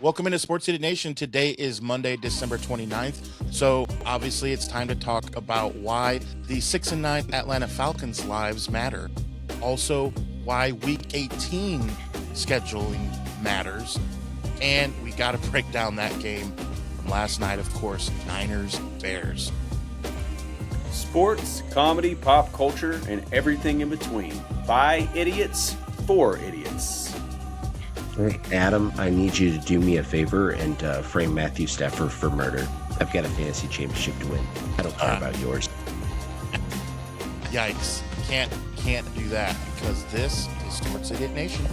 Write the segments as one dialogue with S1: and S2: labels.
S1: Welcome into Sports Idiot Nation. Today is Monday, December 29th. So obviously it's time to talk about why the 6-9 Atlanta Falcons lives matter. Also, why Week 18 scheduling matters. And we got to break down that game from last night, of course, Niners-Bears.
S2: Sports, comedy, pop culture, and everything in between. By idiots, for idiots.
S3: Adam, I need you to do me a favor and frame Matthew Stafford for murder. I've got a fantasy championship to win. I don't care about yours.
S1: Yikes. Can't do that because this is Sports Idiot Nation.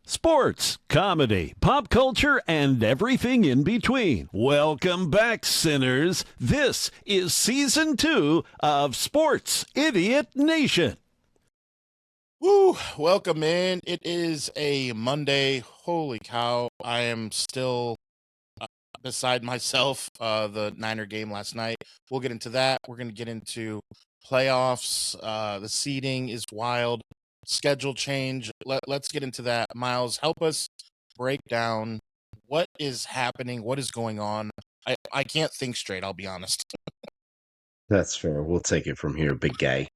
S4: Sports, comedy, pop culture, and everything in between. Welcome back, sinners. This is Season 2 of Sports Idiot Nation.
S1: Woo! Welcome in. It is a Monday. Holy cow. I am still beside myself. The Niner game last night. We'll get into that. We're going to get into playoffs. The seeding is wild. Schedule change. Let's get into that. Miles, help us break down what is happening, what is going on. I can't think straight, I'll be honest.
S3: That's fair. We'll take it from here, big guy.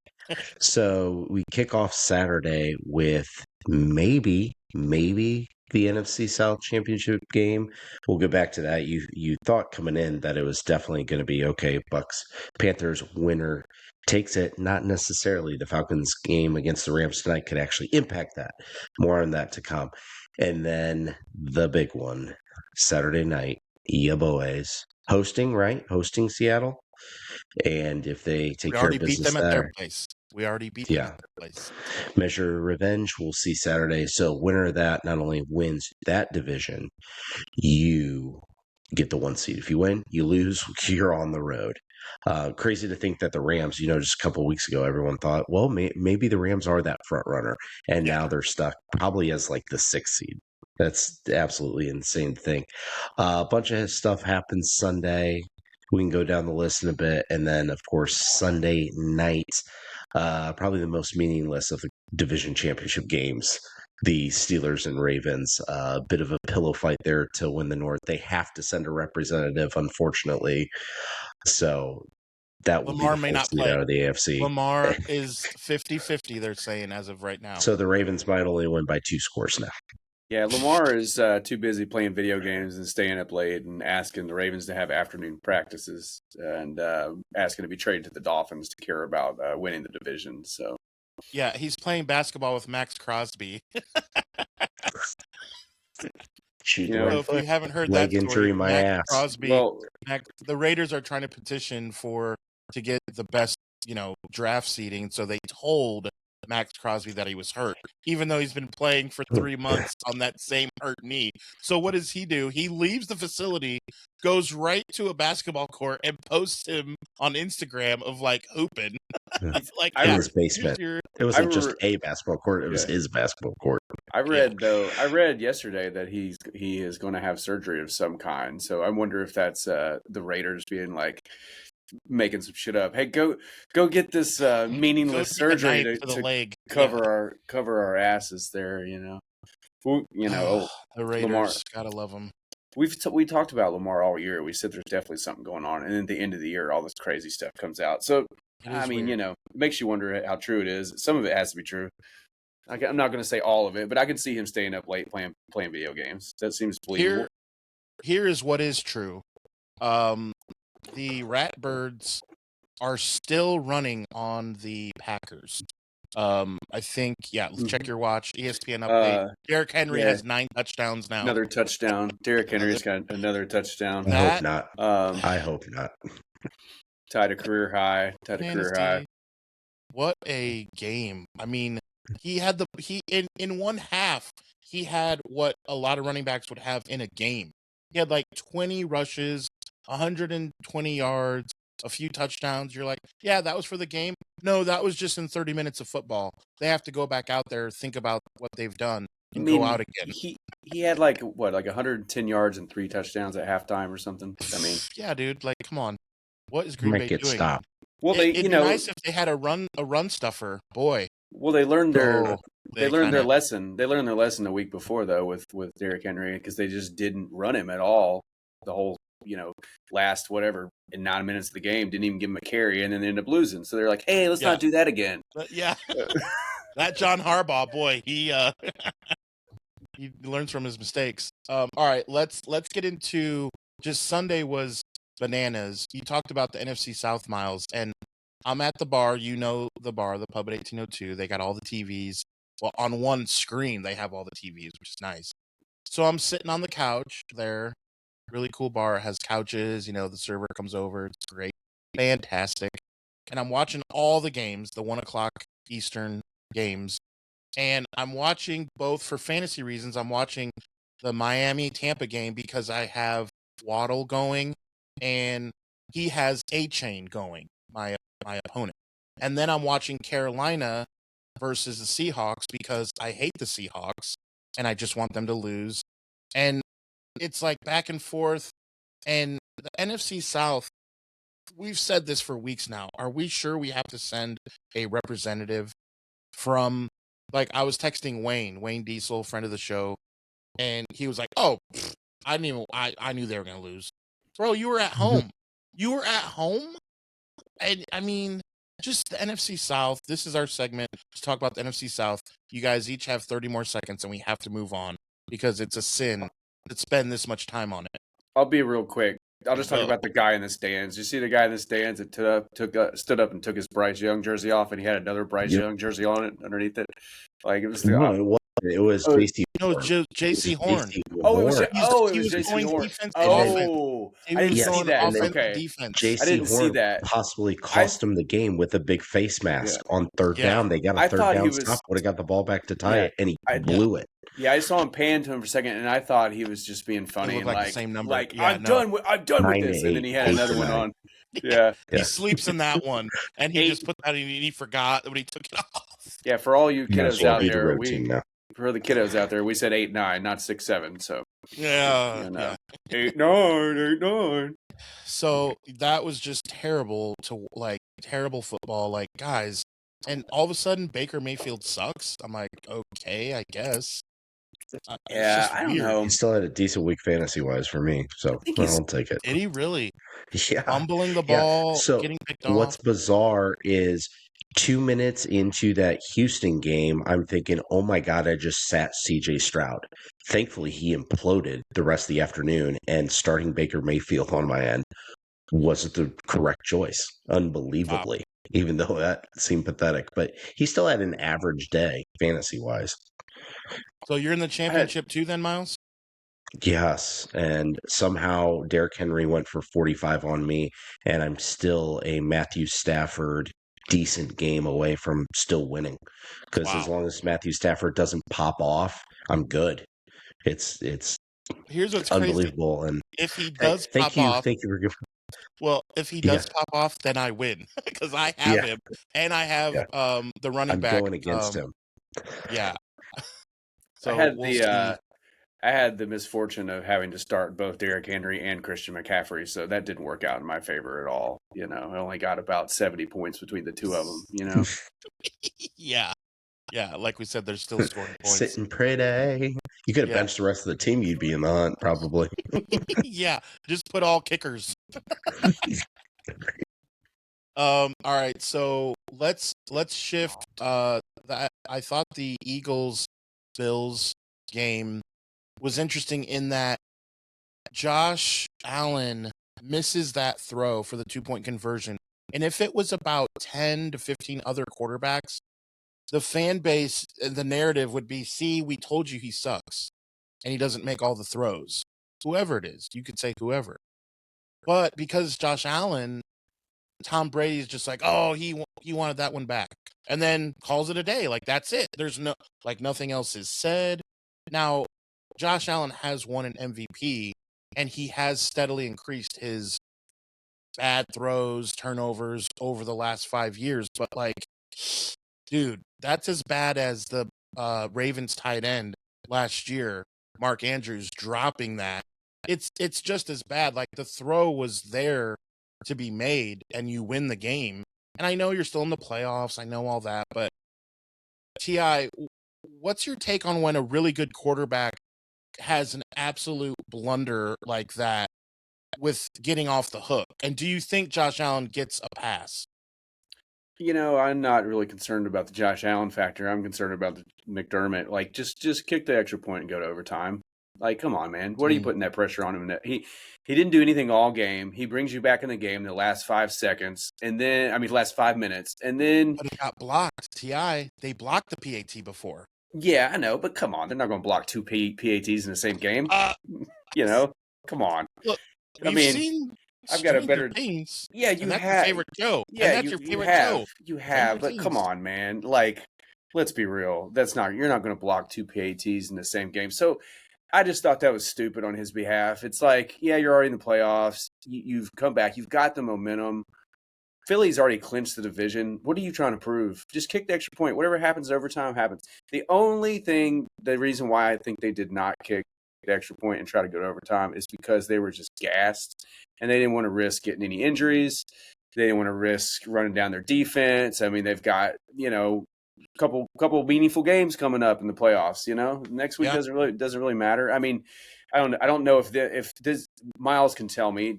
S3: So we kick off Saturday with maybe the NFC South championship game. We'll get back to that. You thought coming in that it was definitely going to be okay. Bucks Panthers winner takes it. Not necessarily. The Falcons game against the Rams tonight could actually impact that. More on that to come. And then the big one, Saturday night, ya boys hosting Seattle. And if they take care of business
S1: beat them
S3: there,
S1: at their place. We already beat them at their place.
S3: Measure revenge. We'll see Saturday. So winner of that not only wins that division, you get the 1 seed. If you win, you lose, you're on the road. Crazy to think that the Rams, just a couple of weeks ago, everyone thought, well, maybe the Rams are that front runner. And now they're stuck probably as like the 6th seed. That's absolutely insane thing. A bunch of stuff happens Sunday. We can go down the list in a bit. And then, of course, Sunday night, probably the most meaningless of the division championship games. The Steelers and Ravens, a bit of a pillow fight there to win the North. They have to send a representative, unfortunately. So that will
S1: Lamar
S3: be
S1: may not
S3: play out of the AFC.
S1: Lamar is 50-50, they're saying, as of right now.
S3: So the Ravens might only win by 2 scores now.
S2: Yeah, Lamar is too busy playing video games and staying up late and asking the Ravens to have afternoon practices and asking to be traded to the Dolphins to care about winning the division. So,
S1: yeah, he's playing basketball with Max Crosby. If you haven't heard that story,
S3: injury, my
S1: Max
S3: ass.
S1: Crosby, the Raiders are trying to petition to get the best, draft seeding. So they told Max Crosby that he was hurt, even though he's been playing for 3 months on that same hurt knee. So what does he do? He leaves the facility, goes right to a basketball court, and posts him on Instagram of like hooping. It's like
S3: in his basement. It wasn't just a basketball court; it was his basketball court.
S2: I read yesterday that he is going to have surgery of some kind. So I wonder if that's the Raiders being like making some shit up. Hey, go get this meaningless surgery to cover our asses there. The
S1: Raiders,
S2: Lamar,
S1: gotta love them.
S2: We talked about Lamar all year. We said there's definitely something going on, and then at the end of the year, all this crazy stuff comes out. So I mean, it makes you wonder how true it is. Some of it has to be true. I'm not going to say all of it, but I can see him staying up late playing video games. That seems believable.
S1: Here is what is true. The Ratbirds are still running on the Packers. I think, check your watch. ESPN update. Derrick Henry has 9 touchdowns now.
S2: Another touchdown. Derrick Henry's got another touchdown.
S3: I hope not.
S2: Tied a career high.
S1: What a game. I mean, in one half, he had what a lot of running backs would have in a game. He had like 20 rushes, 120 yards, a few touchdowns. You're like, yeah, that was for the game. No, that was just in 30 minutes of football. They have to go back out there, think about what they've done, and go out again.
S2: He had like 110 yards and 3 touchdowns at halftime or something. I mean,
S1: yeah, dude. Like, come on. What is Green Bay doing?
S3: Stop.
S2: Well,
S1: it'd be nice if they had a run stuffer. Boy,
S2: Well, they learned their
S1: So
S2: they
S1: they
S2: learned
S1: kind
S2: their
S1: of
S2: lesson. They learned their lesson the week before though with Derrick Henry because they just didn't run him at all the whole last whatever in 9 minutes of the game. Didn't even give him a carry and then they ended up losing. So they're like, hey, let's
S1: yeah
S2: not do that again.
S1: yeah that John Harbaugh boy he learns from his mistakes. All right, let's get into just Sunday was bananas. You talked about the NFC South, Miles, and I'm at the bar. You know the bar, the pub at 1802. They got all the TVs. Well, on one screen they have all the TVs, which is nice. So I'm sitting on the couch there. Really cool bar. It has couches. The server comes over. It's great, fantastic. And I'm watching all the games, the 1 o'clock Eastern games, and I'm watching both for fantasy reasons. I'm watching the Miami Tampa game because I have Waddle going, and he has A Chain going, my opponent. And then I'm watching Carolina versus the Seahawks because I hate the Seahawks and I just want them to lose. And it's like back and forth. And the NFC South, we've said this for weeks now. Are we sure we have to send a representative from, like, I was texting Wayne Diesel, friend of the show, and he was like, "Oh, I didn't even I knew they were gonna lose." Bro, you were at home. You were at home? And I mean, just the NFC South. This is our segment to talk about the NFC South. You guys each have 30 more seconds and we have to move on because it's a sin to spend this much time on it.
S2: I'll be real quick. I'll just talk
S1: Go.
S2: about the guy in the stands. You see the guy in the stands that stood up and took his Bryce Young jersey off, and he had another Bryce
S3: Yep.
S2: Young jersey on it underneath it. Like it was
S3: No, it wasn't. It was
S2: Oh,
S3: JC.
S1: No,
S3: Horn.
S1: J.C.
S3: It was
S1: Horn.
S3: JC
S2: Oh, it was
S3: Horn.
S2: it
S1: He
S2: was
S1: was
S2: JC
S1: going
S2: Horn.
S1: defense to offense.
S2: Oh,
S1: He
S2: I
S1: was
S2: didn't see
S1: going
S2: that.
S3: and then
S1: offense to
S2: Okay,
S1: defense.
S2: I
S3: JC
S2: didn't see
S3: Horn
S2: that.
S3: possibly
S2: I
S3: cost him the game with a big face mask
S2: yeah.
S3: on third
S1: Yeah.
S3: down. They got a
S2: I
S3: third
S2: thought he
S3: down
S2: was
S3: stop, would have got the ball back to tie
S2: yeah.
S3: it, and he
S2: I
S3: blew it.
S2: Yeah, I saw him pan to him for a second, and I thought he was just being
S1: It
S2: funny
S1: looked
S2: and
S1: like the same number.
S2: like
S1: Yeah,
S2: I'm
S1: no.
S2: done with this, and then
S3: 9-8,
S2: he had another one
S3: 8-9.
S2: on. Yeah,
S1: He
S3: Yeah.
S1: sleeps in that one, and he
S2: Eight.
S1: just put that in, and he forgot when he took it off.
S2: Yeah, for all you
S3: Might as
S2: kiddos
S3: well
S2: out
S3: be the
S2: there,
S3: road team now.
S2: for the kiddos out there, we said 8-9, not 6-7. So
S1: Yeah, yeah.
S2: 8-9, 8-9.
S1: So that was just terrible terrible football. Like, guys, and all of a sudden Baker Mayfield sucks. I'm like, okay, I guess. It's
S2: Yeah,
S1: just
S2: I don't
S1: weird.
S2: know.
S3: He still had a decent week fantasy wise for me, so
S2: think he's-
S3: I'll take it.
S1: Did he really?
S3: Yeah,
S1: Fumbling the
S3: yeah.
S1: ball,
S3: So
S1: getting picked
S3: what's
S1: off.
S3: bizarre is 2 minutes into that Houston game, I'm thinking, oh my God, I just sat CJ Stroud. Thankfully, he imploded the rest of the afternoon, and starting Baker Mayfield on my end was the correct choice, unbelievably, even though that seemed pathetic. But he still had an average day, fantasy wise.
S1: So you're in the championship too, then, Miles?
S3: Yes, and somehow Derrick Henry went for 45 on me, and I'm still a Matthew Stafford decent game away from still winning. Because as
S1: Wow.
S3: long as Matthew Stafford doesn't pop off, I'm good. It's
S1: Here's what's crazy.
S3: unbelievable. And
S1: If he
S3: hey,
S1: does pop off,
S3: thank you for giving.
S1: well, if he does pop off, then I win because I have him, and I have the running
S3: I'm
S1: back.
S3: going against him.
S1: Yeah. So
S2: I had
S1: we'll see.
S2: I had the misfortune of having to start both Derrick Henry and Christian McCaffrey, so that didn't work out in my favor at all. I only got about 70 points between the two of them.
S1: Yeah. Yeah, like we said, they're still scoring points.
S3: Sitting pretty. You could have benched the rest of the team. You'd be in the hunt, probably.
S1: Yeah, just put all kickers. All right, so let's shift. I thought the Eagles Bills game was interesting in that Josh Allen misses that throw for the 2-point conversion, and if it was about 10 to 15 other quarterbacks, the fan base and the narrative would be, see, we told you he sucks and he doesn't make all the throws. Whoever it is, you could say whoever. But because Josh Allen, Tom Brady's just like, oh, he wanted that one back, and then calls it a day. Like, that's it. There's nothing else is said. Now, Josh Allen has won an MVP, and he has steadily increased his bad throws, turnovers over the last 5 years. But like, dude, that's as bad as the Ravens tight end last year, Mark Andrews, dropping that. It's just as bad. Like, the throw was there to be made, and you win the game. And I know you're still in the playoffs. I know all that, but Ti, what's your take on when a really good quarterback has an absolute blunder like that with getting off the hook? And do you think Josh Allen gets a pass?
S2: I'm not really concerned about the Josh Allen factor. I'm concerned about the McDermott. Like, just kick the extra point and go to overtime. Like, come on, man. What are you putting that pressure on him? He didn't do anything all game. He brings you back in the game the last 5 seconds, and then last 5 minutes, and then.
S1: But it got blocked. Ti, they blocked the PAT before.
S2: Yeah, I know, but come on, they're not going to block 2 PATs in the same game. Come on.
S1: Look,
S2: I've got a better
S1: things.
S2: Yeah, you
S1: that's
S2: have
S1: your favorite show.
S2: Yeah,
S1: and that's your favorite show.
S2: You have, but come on, man. Like, let's be real. You're not going to block 2 PATs in the same game. So I just thought that was stupid on his behalf. It's like, yeah, you're already in the playoffs. You've come back. You've got the momentum. Philly's already clinched the division. What are you trying to prove? Just kick the extra point. Whatever happens overtime happens. The reason why I think they did not kick the extra point and try to go to overtime is because they were just gassed and they didn't want to risk getting any injuries. They didn't want to risk running down their defense. I mean, they've got, a couple meaningful games coming up in the playoffs. Next week doesn't really matter. I mean, I don't know if this Miles can tell me.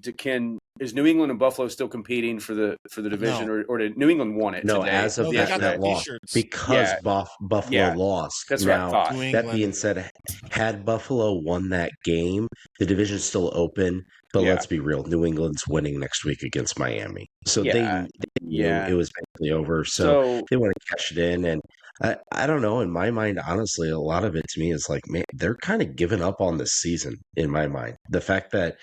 S2: Is New England and Buffalo still competing for the division, or did New England won it?
S3: No,
S2: today?
S3: as of that loss, because Buffalo lost.
S2: That's what I thought.
S3: That being said, had Buffalo won that game, the division's still open. But let's be real, New England's winning next week against Miami, so they knew it was basically over. So they want to cash it in, and I don't know. In my mind, honestly, a lot of it to me is like, man, they're kind of giving up on this season. In my mind, the fact that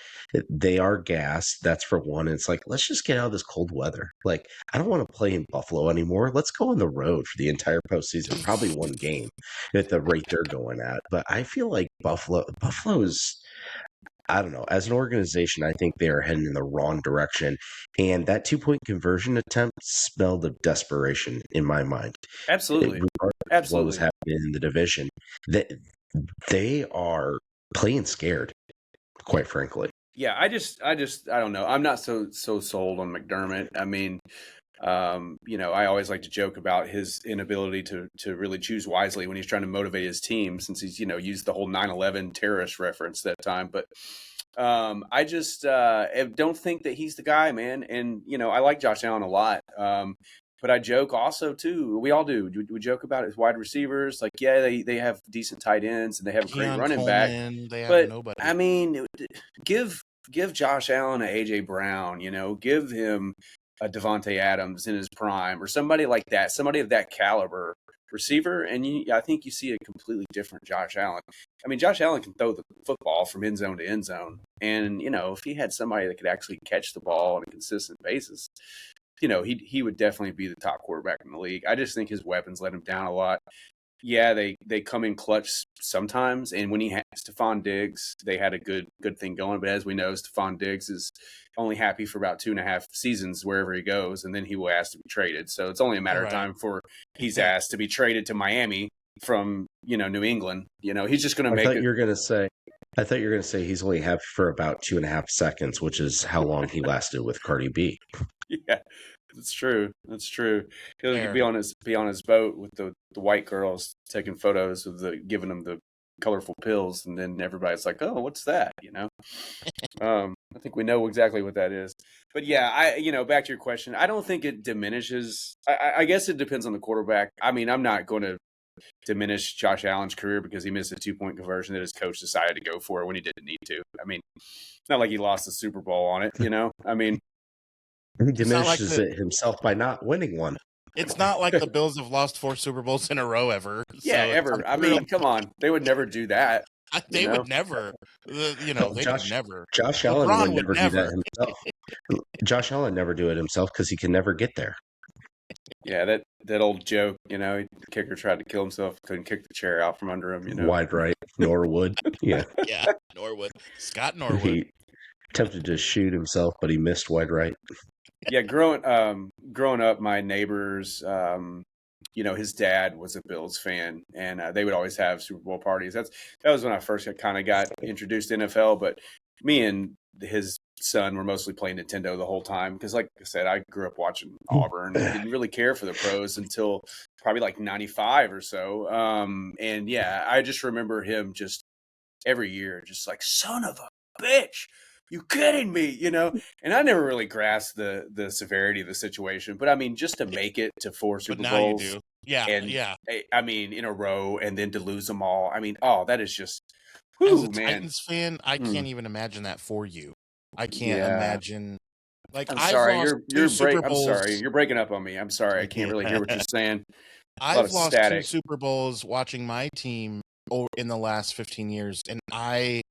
S3: they are gassed, that's for one. It's like, let's just get out of this cold weather. Like, I don't want to play in Buffalo anymore. Let's go on the road for the entire postseason. Probably one game at the rate they're going at. But I feel like Buffalo's. I don't know. As an organization, I think they are heading in the wrong direction. And that 2-point conversion attempt smelled of desperation in my mind.
S2: Absolutely.
S3: Regardless of what was happening in the division, they are playing scared, quite frankly.
S2: Yeah, I don't know. I'm not so sold on McDermott. I mean, I always like to joke about his inability to really choose wisely when he's trying to motivate his team, since he's, used the whole 9/11 terrorist reference that time. But I just don't think that he's the guy, man. And, I like Josh Allen a lot. But I joke also, too. We all do. We joke about his wide receivers. Like, yeah, they have decent tight ends and they have a great running back.
S1: They have
S2: but,
S1: nobody.
S2: I mean, give Josh Allen a A.J. Brown, give him a Devontae Adams in his prime, or somebody like that, somebody of that caliber receiver, and I think you see a completely different Josh Allen. I mean, Josh Allen can throw the football from end zone to end zone, and if he had somebody that could actually catch the ball on a consistent basis, he would definitely be the top quarterback in the league. I just think his weapons let him down a lot. Yeah, they come in clutch sometimes, and when he had Stephon Diggs, they had a good thing going. But as we know, Stephon Diggs is only happy for about 2.5 seasons wherever he goes, and then he will ask to be traded. So it's only a matter of time before he's asked to be traded to Miami from New England. He's just going to make.
S3: I thought you were going to say he's only happy for about 2.5 seconds, which is how long he lasted with Cardi B.
S2: Yeah. That's true. He'll be on his boat with the white girls taking photos of giving them the colorful pills, and then everybody's like, "Oh, what's that?" I think we know exactly what that is. But yeah, back to your question, I don't think it diminishes. I guess it depends on the quarterback. I mean, I'm not going to diminish Josh Allen's career because he missed a 2-point conversion that his coach decided to go for when he didn't need to. I mean, it's not like he lost the Super Bowl on it. I mean.
S3: He diminishes it himself by not winning one.
S1: It's not like the Bills have lost 4 Super Bowls in a row ever.
S2: Yeah, ever. I mean, come on. They would never do that.
S1: They would never. They would never.
S3: Josh Allen would never do that himself. Josh Allen never do it himself because he can never get there.
S2: Yeah, that old joke, the kicker tried to kill himself, couldn't kick the chair out from under him,
S3: Wide right, Norwood. Yeah.
S1: Yeah, Norwood. Scott Norwood.
S3: He attempted to shoot himself, but he missed wide right.
S2: Yeah, growing up, my neighbors, his dad was a Bills fan, and they would always have Super Bowl parties. That was when I first kind of got introduced to NFL. But me and his son were mostly playing Nintendo the whole time because, like I said, I grew up watching Auburn and didn't really care for the pros until probably like 95 or so. And yeah, I just remember him just every year, just like, son of a bitch, you kidding me, you know? And I never really grasped the severity of the situation, but I mean, just to make it to 4
S1: But
S2: Super
S1: now you
S2: Bowls
S1: do. Yeah,
S2: and
S1: yeah.
S2: I mean, in a row and then to lose them all. I mean, oh, that is just,
S1: As
S2: whoo,
S1: a
S2: man.
S1: Titans fan, I can't even imagine that for you. I can't
S2: Yeah.
S1: imagine. Like,
S2: I'm
S1: I've
S2: sorry.
S1: lost 2 Super
S2: I'm
S1: Bowls.
S2: sorry. You're breaking up on me. I'm sorry. I can't really hear what you're saying. A lot
S1: I've
S2: of
S1: lost 2
S2: static.
S1: Super Bowls watching my team in the last 15 years, and I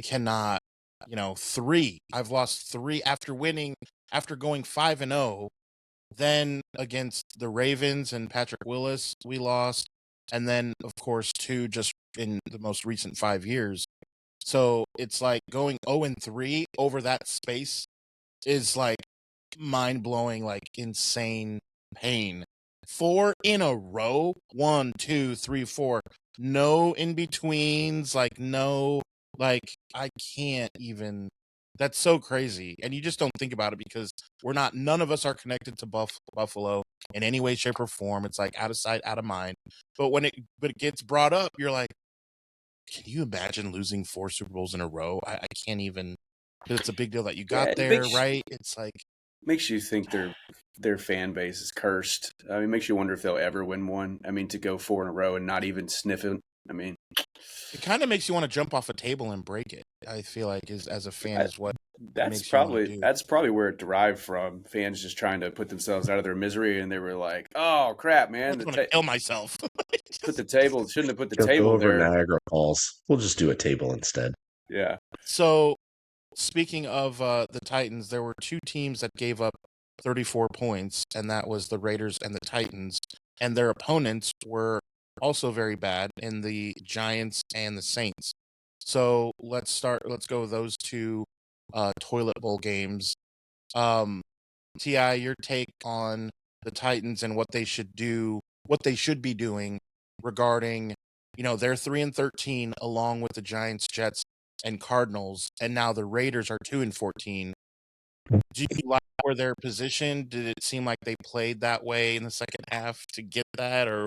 S1: cannot, 3. I've lost 3 after going 5-0. Then against the Ravens and Patrick Willis, we lost. And then, of course, 2 just in the most recent 5 years. So it's like going 0-3 over that space is like mind blowing, like insane pain. 4 in a row, 1, 2, 3, 4. No in betweens, like no, like I can't even. That's so crazy, and you just don't think about it because none of us are connected to Buffalo in any way, shape, or form. It's like out of sight, out of mind. But when it gets brought up, you're like, can you imagine losing 4 Super Bowls in a row? I can't even. Because it's a big deal that you got
S2: Yeah,
S1: there, right? It's like
S2: makes you think their fan base is cursed. I mean, it makes you wonder if they'll ever win one. I mean, to go 4 in a row and not even sniff it. I mean,
S1: it kind of makes you want to jump off a table and break it. I feel like as a fan is what makes you want to do.
S2: that's probably where it derived from. Fans just trying to put themselves out of their misery, and they were like, "Oh crap,
S1: I
S2: man!
S1: just want to kill myself."
S2: Put the table. Shouldn't have put the
S3: Go
S2: table
S3: over
S2: there."
S3: Niagara Falls. We'll just do a table instead.
S2: Yeah.
S1: So, speaking of the Titans, there were 2 teams that gave up 34 points, and that was the Raiders and the Titans. And their opponents were also very bad in the Giants and the Saints. So let's go with those 2 toilet bowl games. Ti, your take on the Titans and what they should be doing regarding, they're 3-13 along with the Giants, Jets, and Cardinals, and now the Raiders are 2-14. Do you like where they're positioned? Did it seem like they played that way in the second half to get that, or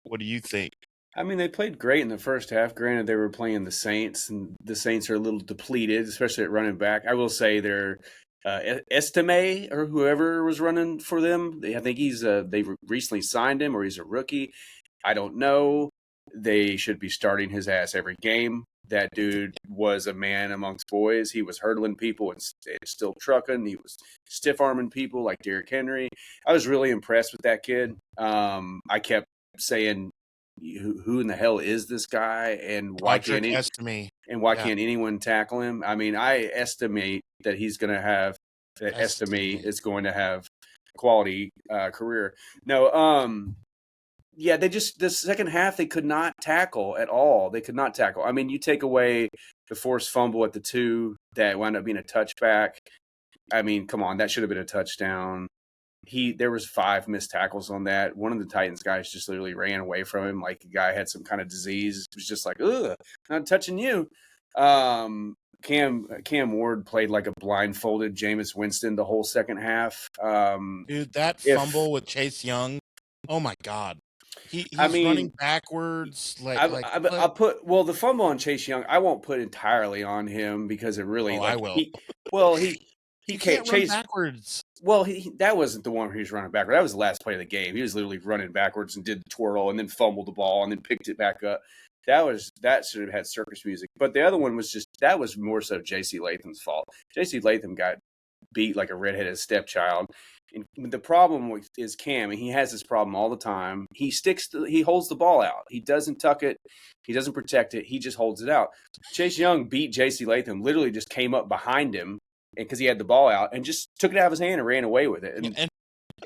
S1: what do you think?
S2: I mean, they played great in the first half. Granted, they were playing the Saints, and the Saints are a little depleted, especially at running back. I will say their Estime or whoever was running for them. I think they recently signed him, or he's a rookie. I don't know. They should be starting his ass every game. That dude was a man amongst boys. He was hurdling people and still trucking. He was stiff arming people like Derrick Henry. I was really impressed with that kid. I kept saying, who in the hell is this guy, and why can't anyone tackle him? I mean, I estimate that he's going to have is going to have quality career. No, yeah, the second half they could not tackle at all. They could not tackle. I mean, you take away the forced fumble at the 2 that wound up being a touchback. I mean, come on, that should have been a touchdown. There was 5 missed tackles on that. One of the Titans guys just literally ran away from him like the guy had some kind of disease. It was just like, ugh, not touching you. Cam Ward played like a blindfolded Jameis Winston the whole second half.
S1: Dude, that fumble with Chase Young, oh my God. He's running backwards.
S2: I'll put the fumble on Chase Young. I won't put entirely on him because it really.
S1: I will.
S2: He
S1: can't
S2: Chase
S1: run backwards.
S2: Well, that wasn't the one where he was running backward. That was the last play of the game. He was literally running backwards and did the twirl and then fumbled the ball and then picked it back up. That should have had circus music. But the other one was more so J.C. Latham's fault. J.C. Latham got beat like a redheaded stepchild. And the problem is Cam, and he has this problem all the time. He holds the ball out. He doesn't tuck it. He doesn't protect it. He just holds it out. Chase Young beat J.C. Latham, literally just came up behind him because he had the ball out and just took it out of his hand and ran away with it.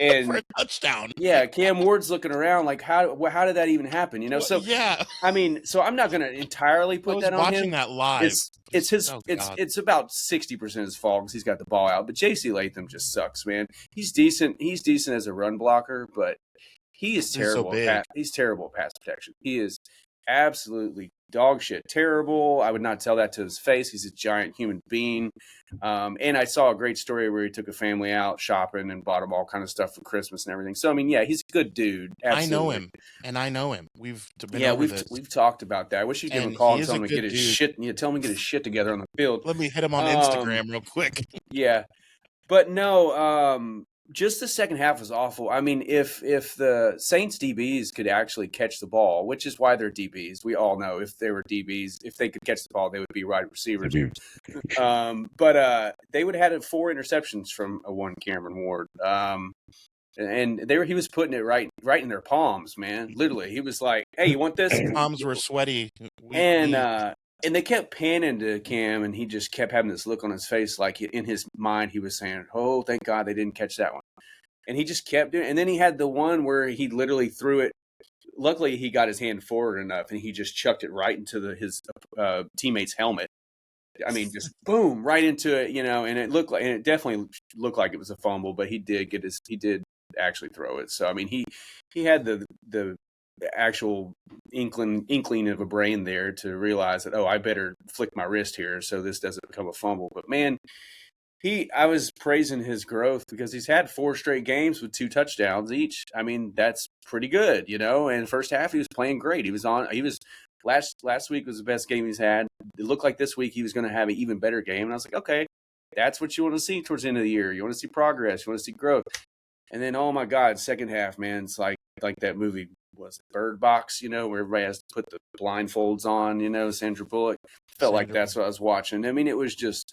S2: And
S1: for a touchdown.
S2: Yeah, Cam Ward's looking around like, how did that even happen? So
S1: yeah.
S2: I mean, so I'm not going to entirely put that on him.
S1: Watching that live,
S2: it's about 60% his fault because he's got the ball out. But J.C. Latham just sucks, man. He's decent. He's decent as a run blocker, but he is terrible. He's terrible at pass protection. He is. absolutely dog shit, terrible. I would not tell that to his face. He's a giant human being. And I saw a great story where he took a family out shopping and bought them all kind of stuff for Christmas and everything. So I mean, yeah, he's a good dude. Absolutely.
S1: I know him. We've been
S2: Yeah,
S1: over this.
S2: we've talked about that. I wish you'd give him a
S1: And
S2: call
S1: he
S2: and
S1: is
S2: tell
S1: a
S2: him to
S1: good
S2: get his
S1: dude.
S2: shit. You tell him to get his shit together on the field.
S1: Let me hit him on Instagram real quick.
S2: Yeah, but no, just the second half was awful. I mean, if the Saints DBs could actually catch the ball, which is why they're DBs, we all know if they were DBs, if they could catch the ball, they would be wide receivers. But they would have had 4 interceptions from a one Cameron Ward. And he was putting it right in their palms, man. Literally, he was like, "Hey, you want this?"
S1: Palms were sweaty.
S2: And they kept panning to Cam, and he just kept having this look on his face, like in his mind he was saying, "Oh, thank God they didn't catch that one." And he just kept doing it. And then he had the one where he literally threw it. Luckily, he got his hand forward enough, and he just chucked it right into his teammate's helmet. I mean, just boom, right into it, and it definitely looked like it was a fumble, but he did actually throw it. So I mean, he had the actual inkling of a brain there to realize that, oh, I better flick my wrist here so this doesn't become a fumble. But man, I was praising his growth because he's had 4 straight games with 2 touchdowns each. I mean, that's pretty good, And first half he was playing great. Last week was the best game he's had. It looked like this week he was going to have an even better game. And I was like, okay, that's what you want to see towards the end of the year. You want to see progress. You want to see growth. And then, oh my God, second half, man, it's like that movie, was it Bird Box, where everybody has to put the blindfolds on, Sandra Bullock. Felt like that's what I was watching. I mean, it was just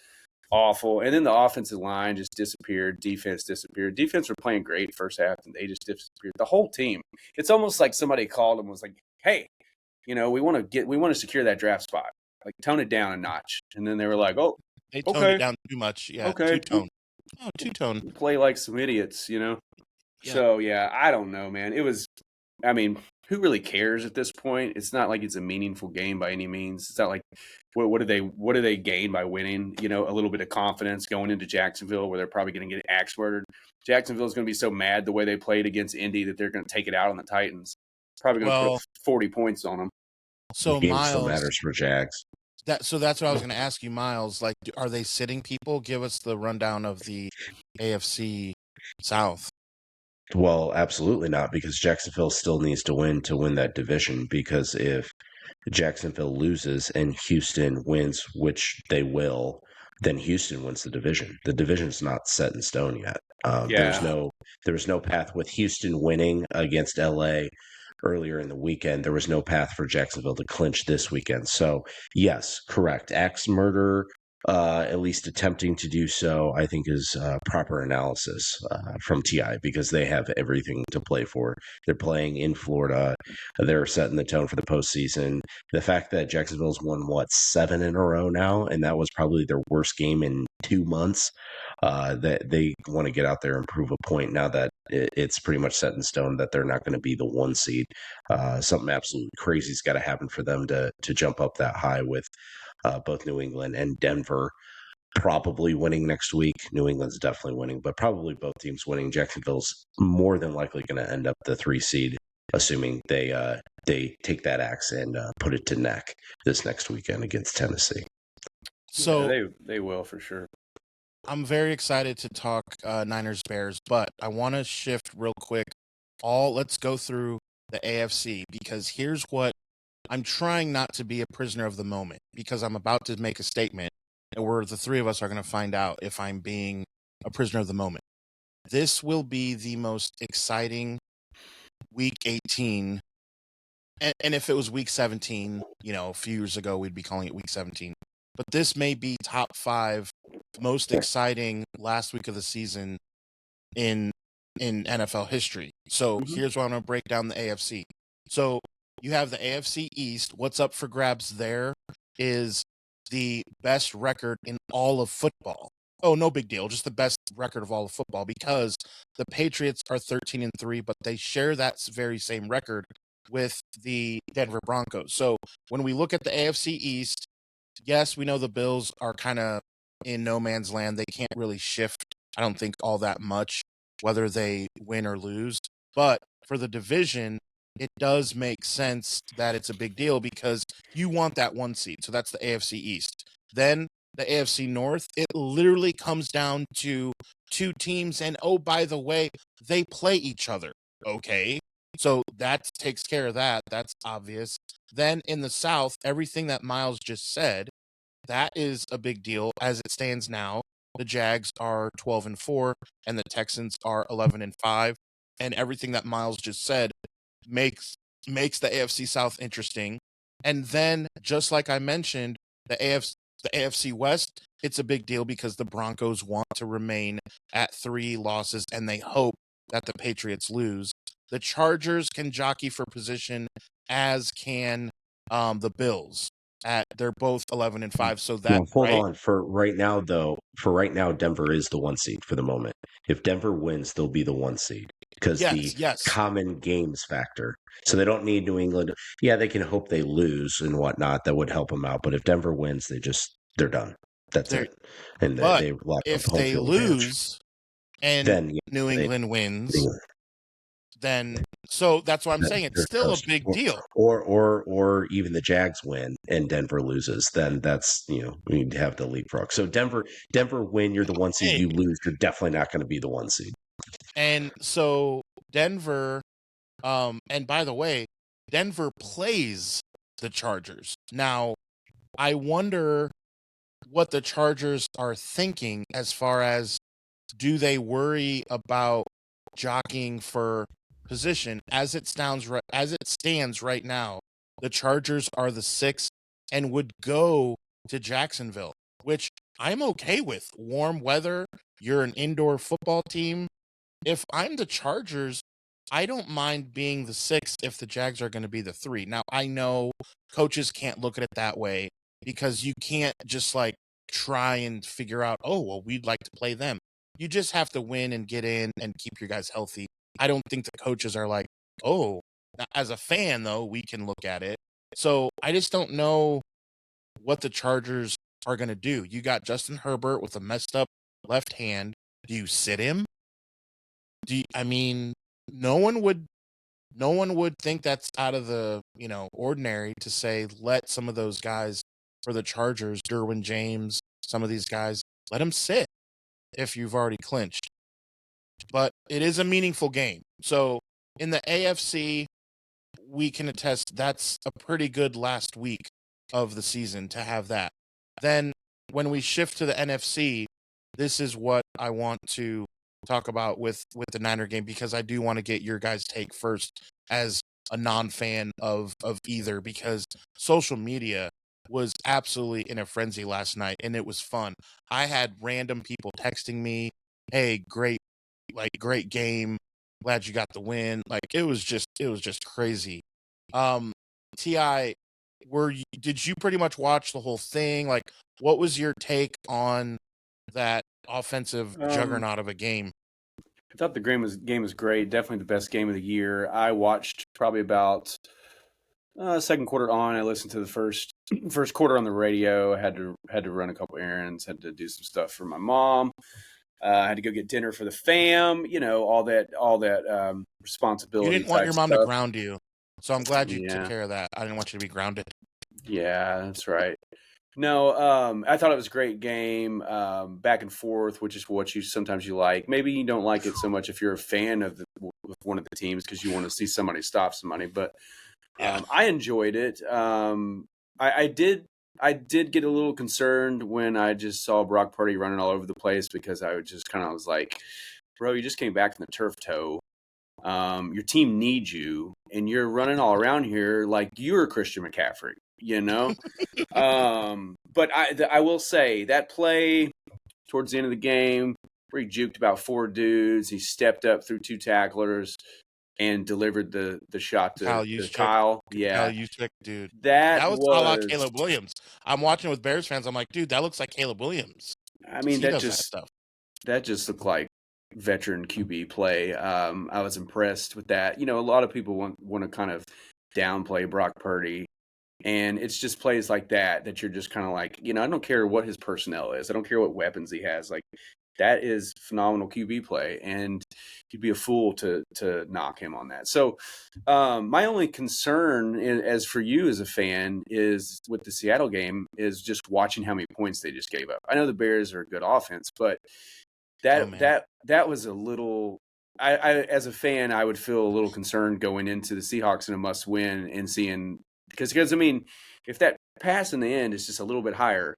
S2: awful. And then the offensive line just disappeared. Defense disappeared. Defense were playing great first half, and they just disappeared. The whole team. It's almost like somebody called and was like, hey, we want to secure that draft spot. Like, tone it down a notch. And then they were like, oh,
S1: they toned it down too much. Yeah,
S2: okay.
S1: Two-tone. Oh, two-tone.
S2: Play like some idiots, Yeah. So, yeah, I don't know, man. I mean, who really cares at this point? It's not like it's a meaningful game by any means. It's not like, what do they gain by winning? A little bit of confidence going into Jacksonville where they're probably going to get axe murdered. Jacksonville is going to be so mad the way they played against Indy that they're going to take it out on the Titans. Probably going to put up 40 points on them.
S1: So
S3: the game
S1: Miles
S3: still matters for Jags.
S1: So that's what I was going to ask you, Miles. Like, are they sitting people? Give us the rundown of the AFC South.
S3: Well, absolutely not, because Jacksonville still needs to win that division. Because if Jacksonville loses and Houston wins, which they will, then Houston wins the division. The division's not set in stone yet. There's no path with Houston winning against LA earlier in the weekend. There was no path for Jacksonville to clinch this weekend. So yes, correct. Axe murder, at least attempting to do so, I think is proper analysis from TI, because they have everything to play for. They're playing in Florida. They're setting the tone for the postseason. The fact that Jacksonville's won, 7 in a row now, and that was probably their worst game in 2 months, that they want to get out there and prove a point now that it's pretty much set in stone that they're not going to be the 1 seed. Something absolutely crazy's got to happen for them to jump up that high, with both New England and Denver probably winning next week. New England's definitely winning, but probably both teams winning. Jacksonville's more than likely going to end up the 3 seed, assuming they take that axe and put it to neck this next weekend against Tennessee.
S2: So yeah, they will for sure.
S1: I'm very excited to talk Niners Bears, but I want to shift real quick. Let's go through the AFC, because here's what I'm trying not to be a prisoner of the moment, because I'm about to make a statement, and the 3 of us are going to find out if I'm being a prisoner of the moment. This will be the most exciting week 18. And if it was week 17, a few years ago, we'd be calling it week 17. But this may be top 5 most exciting last week of the season in NFL history. So here's what I'm going to break down the AFC. So you have the AFC East. What's up for grabs there is the best record in all of football. Oh, no big deal. Just the best record of all of football, because the Patriots are 13-3, but they share that very same record with the Denver Broncos. So when we look at the AFC East, yes, we know the Bills are kind of in no man's land. They can't really shift, I don't think, all that much, whether they win or lose. But for the division, it does make sense that it's a big deal because you want that 1 seed. So that's the AFC East. Then the AFC North, it literally comes down to 2 teams. And oh, by the way, they play each other. Okay. So that takes care of that. That's obvious. Then in the South, everything that Miles just said, that is a big deal as it stands now. The Jags are 12-4 and the Texans are 11-5. And everything that Miles just said makes the AFC South interesting. And then, just like I mentioned, the AFC West, it's a big deal because the Broncos want to remain at 3 losses and they hope that the Patriots lose. The Chargers can jockey for position, as can the Bills. They're both 11-5, so that
S3: Well, hold
S1: right.
S3: on. For right now, though, Denver is the 1 seed for the moment. If Denver wins, they'll be the 1 seed because the
S1: Yes.
S3: common games factor. So they don't need New England. Yeah, they can hope they lose and whatnot. That would help them out. But if Denver wins, they're done. That's
S1: They're,
S3: it. And
S1: but
S3: they lock up
S1: if
S3: home
S1: they
S3: field advantage.
S1: lose and
S3: Then
S1: New
S3: they,
S1: England wins,
S3: they
S1: then so that's what I'm saying. It's
S3: they're
S1: still a
S3: toast.
S1: big deal.
S3: Or even the Jags win and Denver loses, then that's we'd have the leapfrog. So Denver win, you're the 1 seed. You lose, you're definitely not going to be the 1 seed.
S1: And so Denver, and by the way, Denver plays the Chargers. Now, I wonder what the Chargers are thinking as far as, do they worry about jockeying for position? As it stands right now, the Chargers are the 6th and would go to Jacksonville, which I'm okay with. Warm weather, you're an indoor football team. If I'm the Chargers, I don't mind being the 6th if the Jags are going to be the 3. Now, I know coaches can't look at it that way because you can't just like try and figure out, oh, well, we'd like to play them. You just have to win and get in and keep your guys healthy. I don't think the coaches are like, oh, as a fan, though, we can look at it. So I just don't know what the Chargers are going to do. You got Justin Herbert with a messed up left hand. Do you sit him? I mean, no one would think that's out of the, ordinary to say, let some of those guys for the Chargers, Derwin James, some of these guys, let them sit if you've already clinched. But it is a meaningful game. So in the AFC, we can attest that's a pretty good last week of the season to have that. Then when we shift to the NFC, this is what I want to talk about with the Niner game, because I do want to get your guys' take first as a non-fan of either, because social media was absolutely in a frenzy last night and it was fun. I had random people texting me, hey, great game, glad you got the win. Like it was just crazy. Ti, did you pretty much watch the whole thing? Like, what was your take on that offensive juggernaut of a game?
S2: I thought the game was great. Definitely the best game of the year. I watched probably about second quarter on. I listened to the first quarter on the radio. I had to run a couple errands. Had to do some stuff for my mom. I had to go get dinner for the fam. All that responsibility.
S1: You didn't want your mom
S2: stuff.
S1: to ground you, so I'm glad you took
S2: Yeah.
S1: care of that. I didn't want you to be grounded.
S2: Yeah, that's right. No, I thought it was a great game, back and forth, which is what sometimes you like. Maybe you don't like it so much if you're a fan of one of the teams because you want to see somebody stop somebody. But I enjoyed it. I did get a little concerned when I just saw Brock Purdy running all over the place, because I just kind of was like, bro, you just came back from the turf toe. Your team needs you, and you're running all around here like you're Christian McCaffrey. But I will say that play towards the end of the game where he juked about 4 dudes, he stepped up through 2 tacklers and delivered the shot to Kyle. Yeah,
S1: Kyle Juszczyk, dude.
S2: that
S1: was a la Caleb Williams. I'm watching with Bears fans. I'm like, dude, that looks like Caleb Williams.
S2: I mean,
S1: he does that stuff.
S2: That just looked like veteran QB play. I was impressed with that. A lot of people want to kind of downplay Brock Purdy. And it's just plays like that you're just kind of like, I don't care what his personnel is. I don't care what weapons he has. Like, that is phenomenal QB play, and you'd be a fool to knock him on that. So my only concern, as for you as a fan, is with the Seattle game is just watching how many points they just gave up. I know the Bears are a good offense, but that was a little. I as a fan, I would feel a little concerned going into the Seahawks in a must win and seeing because I mean, if that pass in the end is just a little bit higher,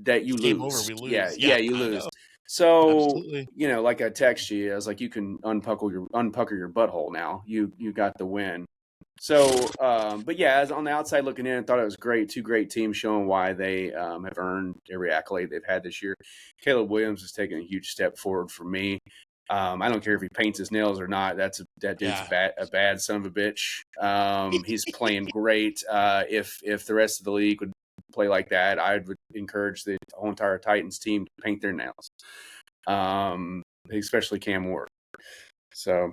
S2: that you
S1: Game
S2: lose.
S1: over, we lose.
S2: Yeah, you
S1: I
S2: lose.
S1: know.
S2: So
S1: Absolutely.
S2: like I text you, I was like, you can unpucker your butthole now. You got the win. So, but yeah, as on the outside looking in, I thought it was great. Two great teams showing why they have earned every accolade they've had this year. Caleb Williams has taken a huge step forward for me. I don't care if he paints his nails or not. That dude's a bad son of a bitch. He's playing great. If the rest of the league would play like that, I would encourage the whole entire Titans team to paint their nails, especially Cam Ward. So,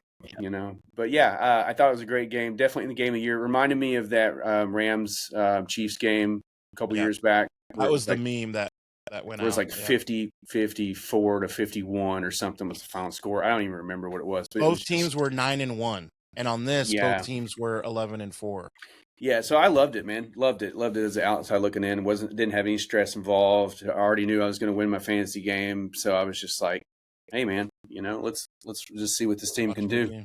S2: but yeah, I thought it was a great game. Definitely in the game of the year. Reminded me of that Rams Chiefs game a couple years back.
S1: That was the meme that went out.
S2: It was like 50-54 to 51 or something was the final score. I don't even remember what it was. But
S1: both teams were 9-1, and on this, both teams were 11-4.
S2: Yeah, so I loved it, man. Loved it as an outside looking in. Didn't have any stress involved. I already knew I was going to win my fantasy game, so I was just like, "Hey, man, let's just see what this team can do."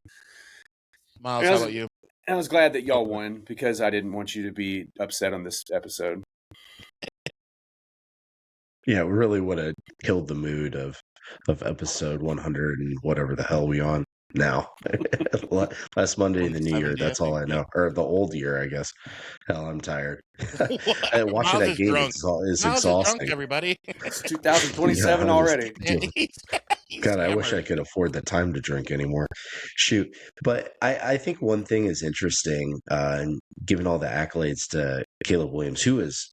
S1: Miles, how about you?
S2: I was glad that y'all won because I didn't want you to be upset on this episode.
S3: Yeah, we really would have killed the mood of episode 100 and whatever the hell we on now. Last Monday in the new year, that's all I know. Or the old year, I guess. Hell, I'm tired. Watching that game is exhausting.
S1: Drunk, everybody.
S2: It's 2027 already.
S3: God, I wish I could afford the time to drink anymore. Shoot. But I think one thing is interesting, given all the accolades to Caleb Williams, who is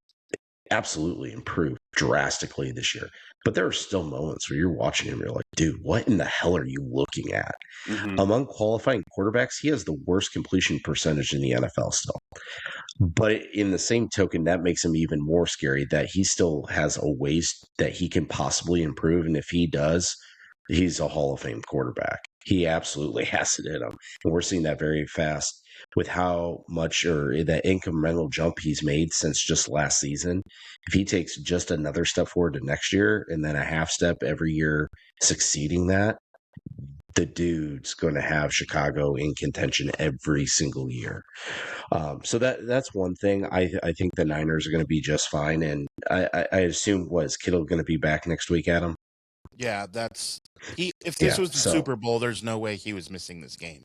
S3: absolutely improved drastically this year. But there are still moments where you're watching him, you're like, dude, what in the hell are you looking at? Mm-hmm. Among qualifying quarterbacks, he has the worst completion percentage in the NFL still. But in the same token, that makes him even more scary that he still has a ways that he can possibly improve. And if he does, he's a Hall of Fame quarterback. He absolutely has it in him. And we're seeing that very fast with how much or that incremental jump he's made since just last season. If he takes just another step forward to next year and then a half step every year succeeding that, the dude's going to have Chicago in contention every single year. So that's one thing. I think the Niners are going to be just fine. And I assume, was Kittle going to be back next week, Adam?
S1: Yeah, if this was the Super Bowl, there's no way he was missing this game.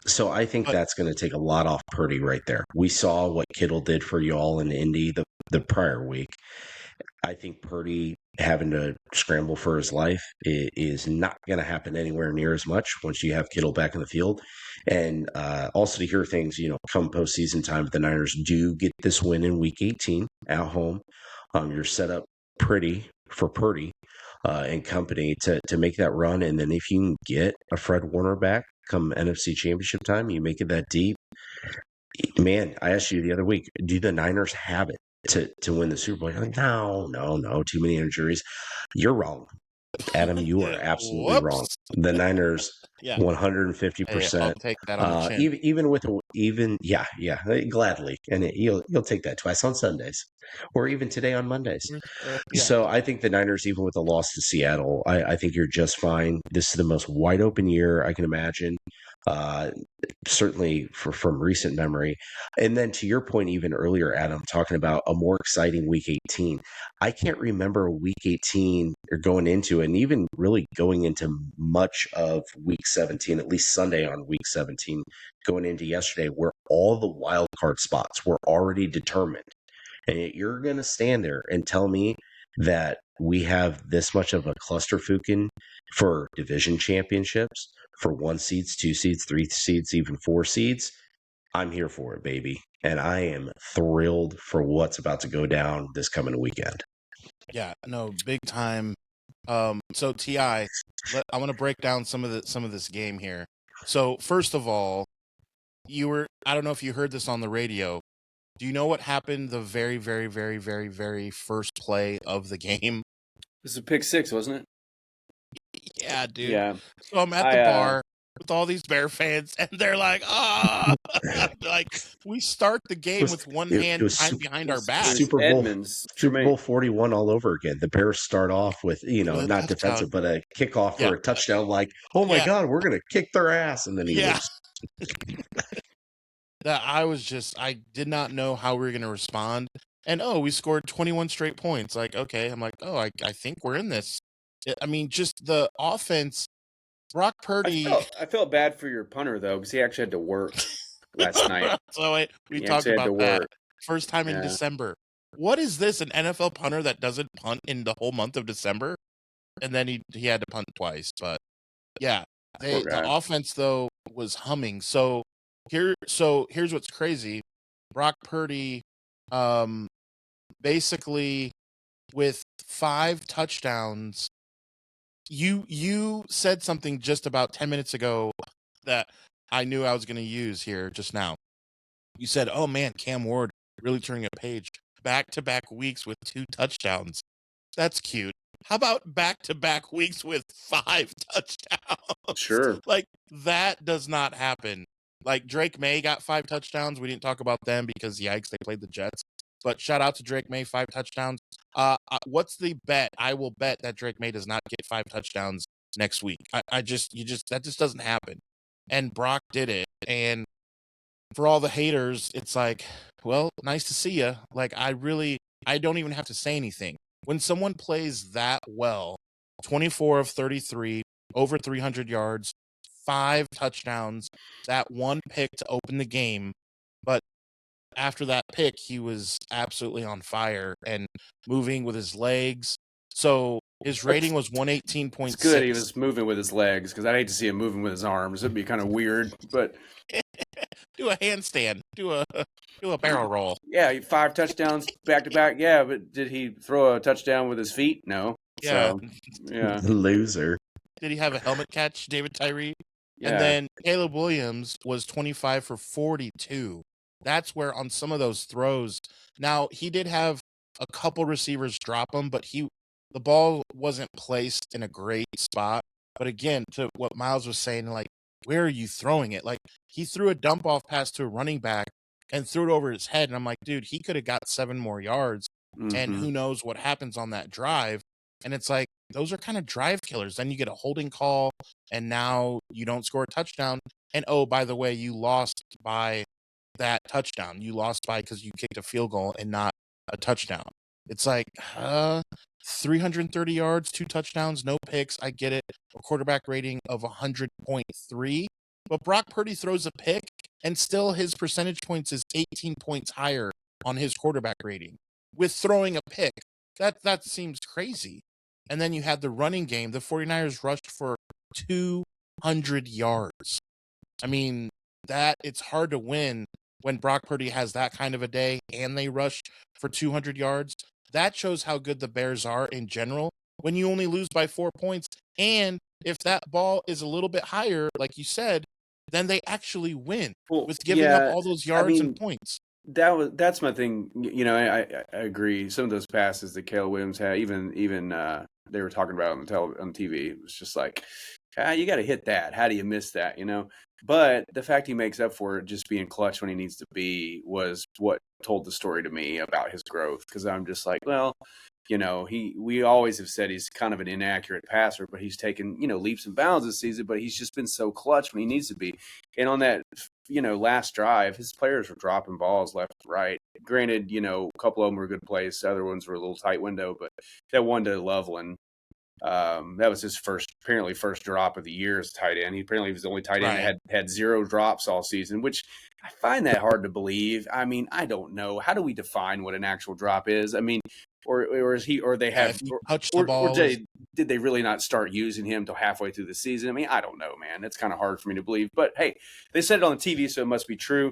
S3: So I think that's going to take a lot off Purdy right there. We saw what Kittle did for y'all in Indy the prior week. I think Purdy having to scramble for his life is not going to happen anywhere near as much once you have Kittle back in the field. And also to hear things, come postseason time, the Niners do get this win in Week 18 at home. You're set up pretty for Purdy and company to make that run. And then if you can get a Fred Warner back come NFC Championship time, you make it that deep. Man, I asked you the other week, do the Niners have it to win the Super Bowl? You're like, no, too many injuries. You're wrong, Adam. You are absolutely wrong. The Niners, 150%.
S1: I'll take that on the chin.
S3: Even with gladly, and you'll take that twice on Sundays, or even today on Mondays. So I think the Niners, even with a loss to Seattle, I think you're just fine. This is the most wide open year I can imagine. Certainly from recent memory. And then to your point, even earlier, Adam, talking about a more exciting Week 18. I can't remember Week 18 or going into, and even really going into much of Week 17, at least Sunday on Week 17, going into yesterday, where all the wild card spots were already determined. And you're going to stand there and tell me that we have this much of a clusterfukin for division championships, for 1 seeds, 2 seeds, 3 seeds, even 4 seeds. I'm here for it, baby. And I am thrilled for what's about to go down this coming weekend.
S1: Yeah, no, big time. So T.I., I want to break down some of this game here. So first of all, I don't know if you heard this on the radio. Do you know what happened the very, very, very, very, very first play of the game?
S2: This is a pick six, wasn't it?
S1: Yeah, dude.
S2: Yeah.
S1: So I'm at the bar with all these Bear fans, and they're like, ah, like we start the game with one hand
S3: was
S1: behind our
S2: It
S1: back.
S2: was
S3: Super Bowl
S2: Edmonds.
S3: Super Bowl 41 all over again. The Bears start off with,
S1: With a
S3: not
S1: touchdown.
S3: defensive, but a kickoff
S1: Yeah.
S3: for a touchdown. Like, oh my
S1: Yeah.
S3: God, we're going to kick their ass. And then he
S1: Yeah.
S3: loses.
S1: That I did not know how we were going to respond. And we scored 21 straight points. Like, okay, I'm like, I think we're in this. I mean, just the offense. Brock Purdy.
S2: I felt bad for your punter though, because he actually had to work last night.
S1: So we
S2: He
S1: talked
S2: actually had to
S1: about that.
S2: work.
S1: First time in
S2: Yeah.
S1: December. What is this? An NFL punter that doesn't punt in the whole month of December? And then he had to punt twice. But yeah,
S2: Poor
S1: the
S2: guy.
S1: offense though was humming. So here's what's crazy. Brock Purdy, basically with 5 touchdowns. You said something just about 10 minutes ago that I knew I was going to use here just now. You said, "Oh man, Cam Ward really turning a page. Back-to-back weeks with 2 touchdowns. That's cute. How about back-to-back weeks with 5 touchdowns?"
S2: Sure.
S1: Like that does not happen. Like Drake May got 5 touchdowns. We didn't talk about them because yikes, they played the Jets. But shout out to Drake May, 5 touchdowns. What's the bet? I will bet that Drake May does not get 5 touchdowns next week. That just doesn't happen. And Brock did it. And for all the haters, it's like, well, nice to see you. Like I don't even have to say anything. When someone plays that well, 24 of 33, over 300 yards, 5 touchdowns, that one pick to open the game, but after that pick, he was absolutely on fire and moving with his legs. So his rating was 118.6.
S2: It's good he was moving with his legs, because I'd hate to see him moving with his arms. It'd be kind of weird, but
S1: Do a handstand. Do a barrel roll.
S2: yeah, 5 touchdowns back to back. Yeah, but did he throw a touchdown with his feet? No.
S1: Yeah.
S2: So, yeah.
S3: Loser.
S1: Did he have a helmet catch, David Tyree?
S2: Yeah.
S1: And then Caleb Williams was 25 for 42. That's where on some of those throws, now he did have a couple receivers drop him, but the ball wasn't placed in a great spot. But again, to what Miles was saying, like, where are you throwing it? Like, he threw a dump off pass to a running back and threw it over his head. And I'm like, dude, he could have got 7 more yards. And who knows what happens on that drive. And it's like, those are kind of drive killers. Then you get a holding call, and now you don't score a touchdown. And oh, by the way, you lost by that touchdown. You lost by because you kicked a field goal and not a touchdown. It's like, 330 yards, 2 touchdowns, no picks. I get it. A quarterback rating of 100.3. But Brock Purdy throws a pick, and still his percentage points is 18 points higher on his quarterback rating with throwing a pick. That seems crazy. And then you had the running game. The 49ers rushed for 200 yards. I mean, it's hard to win when Brock Purdy has that kind of a day and they rush for 200 yards. That shows how good the Bears are in general when you only lose by 4 points. And if that ball is a little bit higher, like you said, then they actually win with giving up all those yards and points.
S2: That's my thing. I agree. Some of those passes that Caleb Williams had, even they were talking about on TV. It was just like, you got to hit that. How do you miss that? But the fact he makes up for it just being clutch when he needs to be was what told the story to me about his growth. Because I'm just like, well, we always have said he's kind of an inaccurate passer, but he's taken, leaps and bounds this season, but he's just been so clutch when he needs to be. And on that, last drive, his players were dropping balls left and right. Granted, a couple of them were good plays. The other ones were a little tight window, but that one to Loveland, that was his first drop of the year as tight end. He apparently was the only tight end that had 0 drops all season, which I find that hard to believe. I mean, I don't know. How do we define what an actual drop is? I mean, or is he, or they have, or did they really not start using him till halfway through the season? I mean, I don't know, man. It's kind of hard for me to believe, but hey, they said it on the TV, so it must be true.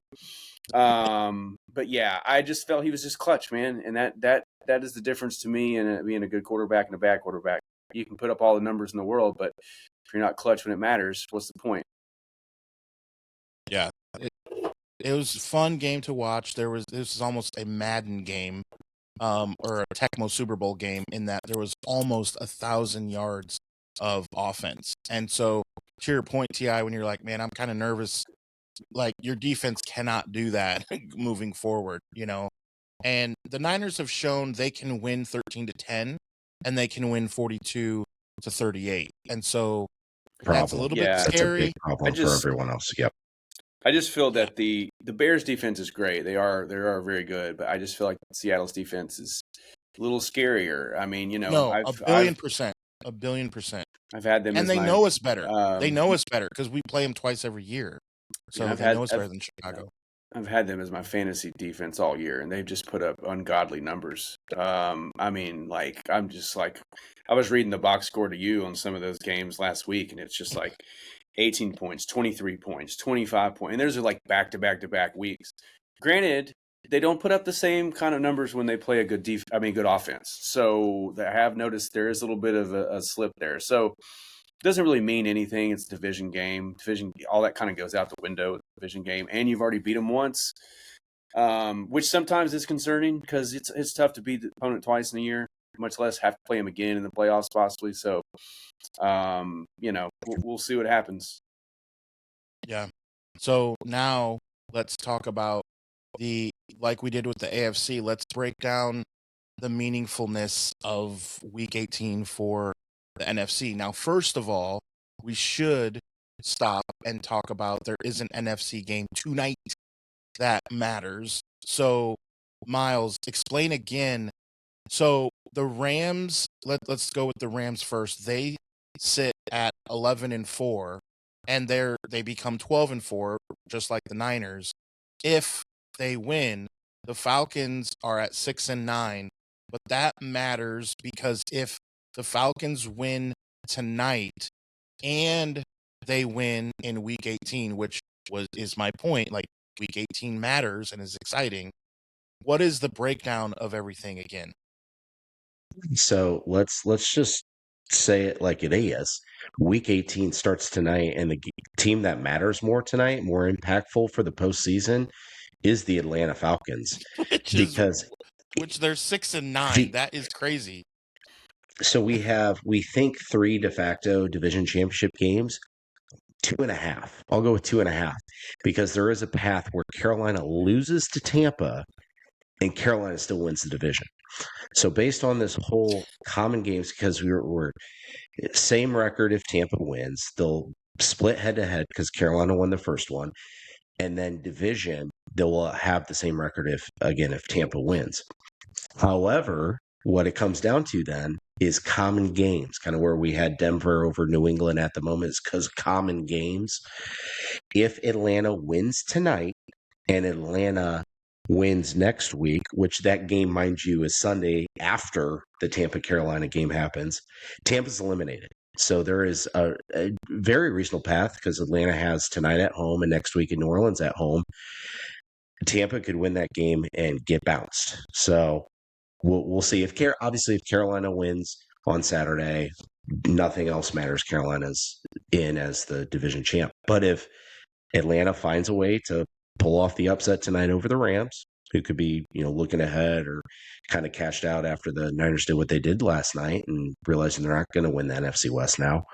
S2: But yeah, I just felt he was just clutch, man. And that is the difference to me in being a good quarterback and a bad quarterback. You can put up all the numbers in the world, but if you're not clutch when it matters, what's the point?
S1: Yeah. It was a fun game to watch. This was almost a Madden game, or a Tecmo Super Bowl game, in that there was almost 1,000 yards of offense. And so, to your point, Ti, when you're like, man, I'm kind of nervous, like your defense cannot do that moving forward, And the Niners have shown they can win 13-10, and they can win 42-38, and so that's a
S3: Problem.
S1: little bit
S2: Yeah.
S3: That's a big
S1: scary.
S3: problem for
S2: just
S3: everyone else. Yep.
S2: I just feel
S1: Yeah.
S2: that the Bears defense is great. They are very good, but I just feel like Seattle's defense is a little scarier. I mean,
S1: No,
S2: I've
S1: a billion percent.
S2: I've had them
S1: And
S2: as
S1: they
S2: my
S1: know us better. They
S2: um,
S1: know us better because we play them twice every year. So
S2: I've
S1: they know
S2: had
S1: us better than Chicago.
S2: I've had them as my fantasy defense all year, and they've just put up ungodly numbers. I mean, like I'm just like I was reading the box score to you on some of those games last week, and it's just like 18 points, 23 points, 25 points, and those are like back to back to back weeks. Granted, they don't put up the same kind of numbers when they play a good good offense. So I have noticed there is a little bit of a slip there. So it doesn't really mean anything. It's a division game. All that kind of goes out the window. Division game, and you've already beat them once, which sometimes is concerning because it's tough to beat the opponent twice in a year, much less have to play them again in the playoffs possibly. So, we'll see what happens.
S1: Yeah. So now let's talk about like we did with the AFC, let's break down the meaningfulness of week 18 for the NFC. Now, first of all, we should stop and talk about there is an NFC game tonight that matters. So, Miles, explain again. So, the Rams, let's go with the Rams first. They sit at 11-4, and they become 12-4, just like the Niners. If they win, the Falcons are at 6-9, but that matters because if the Falcons win tonight and they win in week 18, which is my point, like week 18 matters and is exciting. What is the breakdown of everything again?
S3: So let's just say it like it is. Week 18 starts tonight, and the team that matters more tonight, more impactful for the postseason, is the Atlanta Falcons
S1: which is
S3: because
S1: which they're 6-9.
S3: the,
S1: That is crazy.
S3: so we think 3 de facto division championship games, 2.5. I'll go with 2.5 because there is a path where Carolina loses to Tampa and Carolina still wins the division. So based on this whole common games, because we're same record if Tampa wins, they'll split head to head because Carolina won the first one, and then division they will have the same record if Tampa wins. However, what it comes down to then is common games, kind of where we had Denver over New England at the moment, is because common games. If Atlanta wins tonight and Atlanta wins next week, which that game, mind you, is Sunday after the Tampa Carolina game happens, Tampa's eliminated. So there is a very reasonable path because Atlanta has tonight at home and next week in New Orleans at home. Tampa could win that game and get bounced. So we'll see. Obviously if Carolina wins on Saturday, nothing else matters. Carolina's in as the division champ. But if Atlanta finds a way to pull off the upset tonight over the Rams, who could be, looking ahead or kind of cashed out after the Niners did what they did last night and realizing they're not going to win the NFC West now.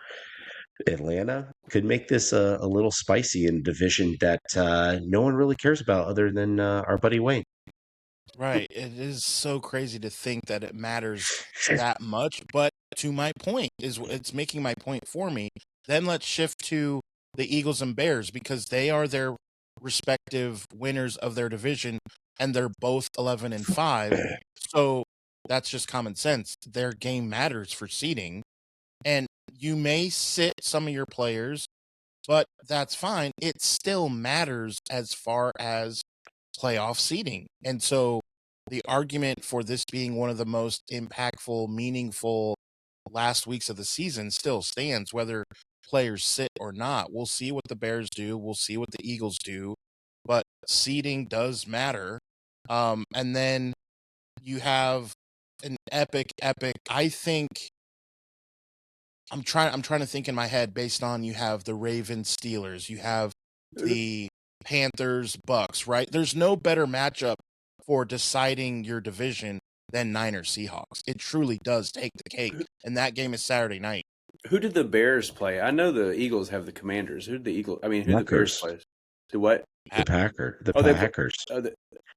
S3: Atlanta could make this a little spicy in a division that no one really cares about other than our buddy Wayne.
S1: Right. It is so crazy to think that it matters that much. But to my point, it's making my point for me. Then let's shift to the Eagles and Bears because they are their respective winners of their division, and they're both 11-5. So that's just common sense. Their game matters for seeding, and you may sit some of your players, but that's fine. It still matters as far as playoff seeding. And so the argument for this being one of the most impactful, meaningful last weeks of the season still stands, whether players sit or not. We'll see what the Bears do. We'll see what the Eagles do. But seeding does matter. And then you have an epic. I think I'm trying to think in my head based on you have the Ravens Steelers, you have the Panthers Bucks, right? There's no better matchup for deciding your division than Niners Seahawks. It truly does take the cake, and that game is Saturday night.
S2: Who did the Bears play? I know the Eagles have the Commanders. Who did the Eagles? I mean, who did the Bears
S3: Packers.
S2: play? The what?
S3: The Packers.
S2: Oh, they play.
S3: Packers.
S2: Oh,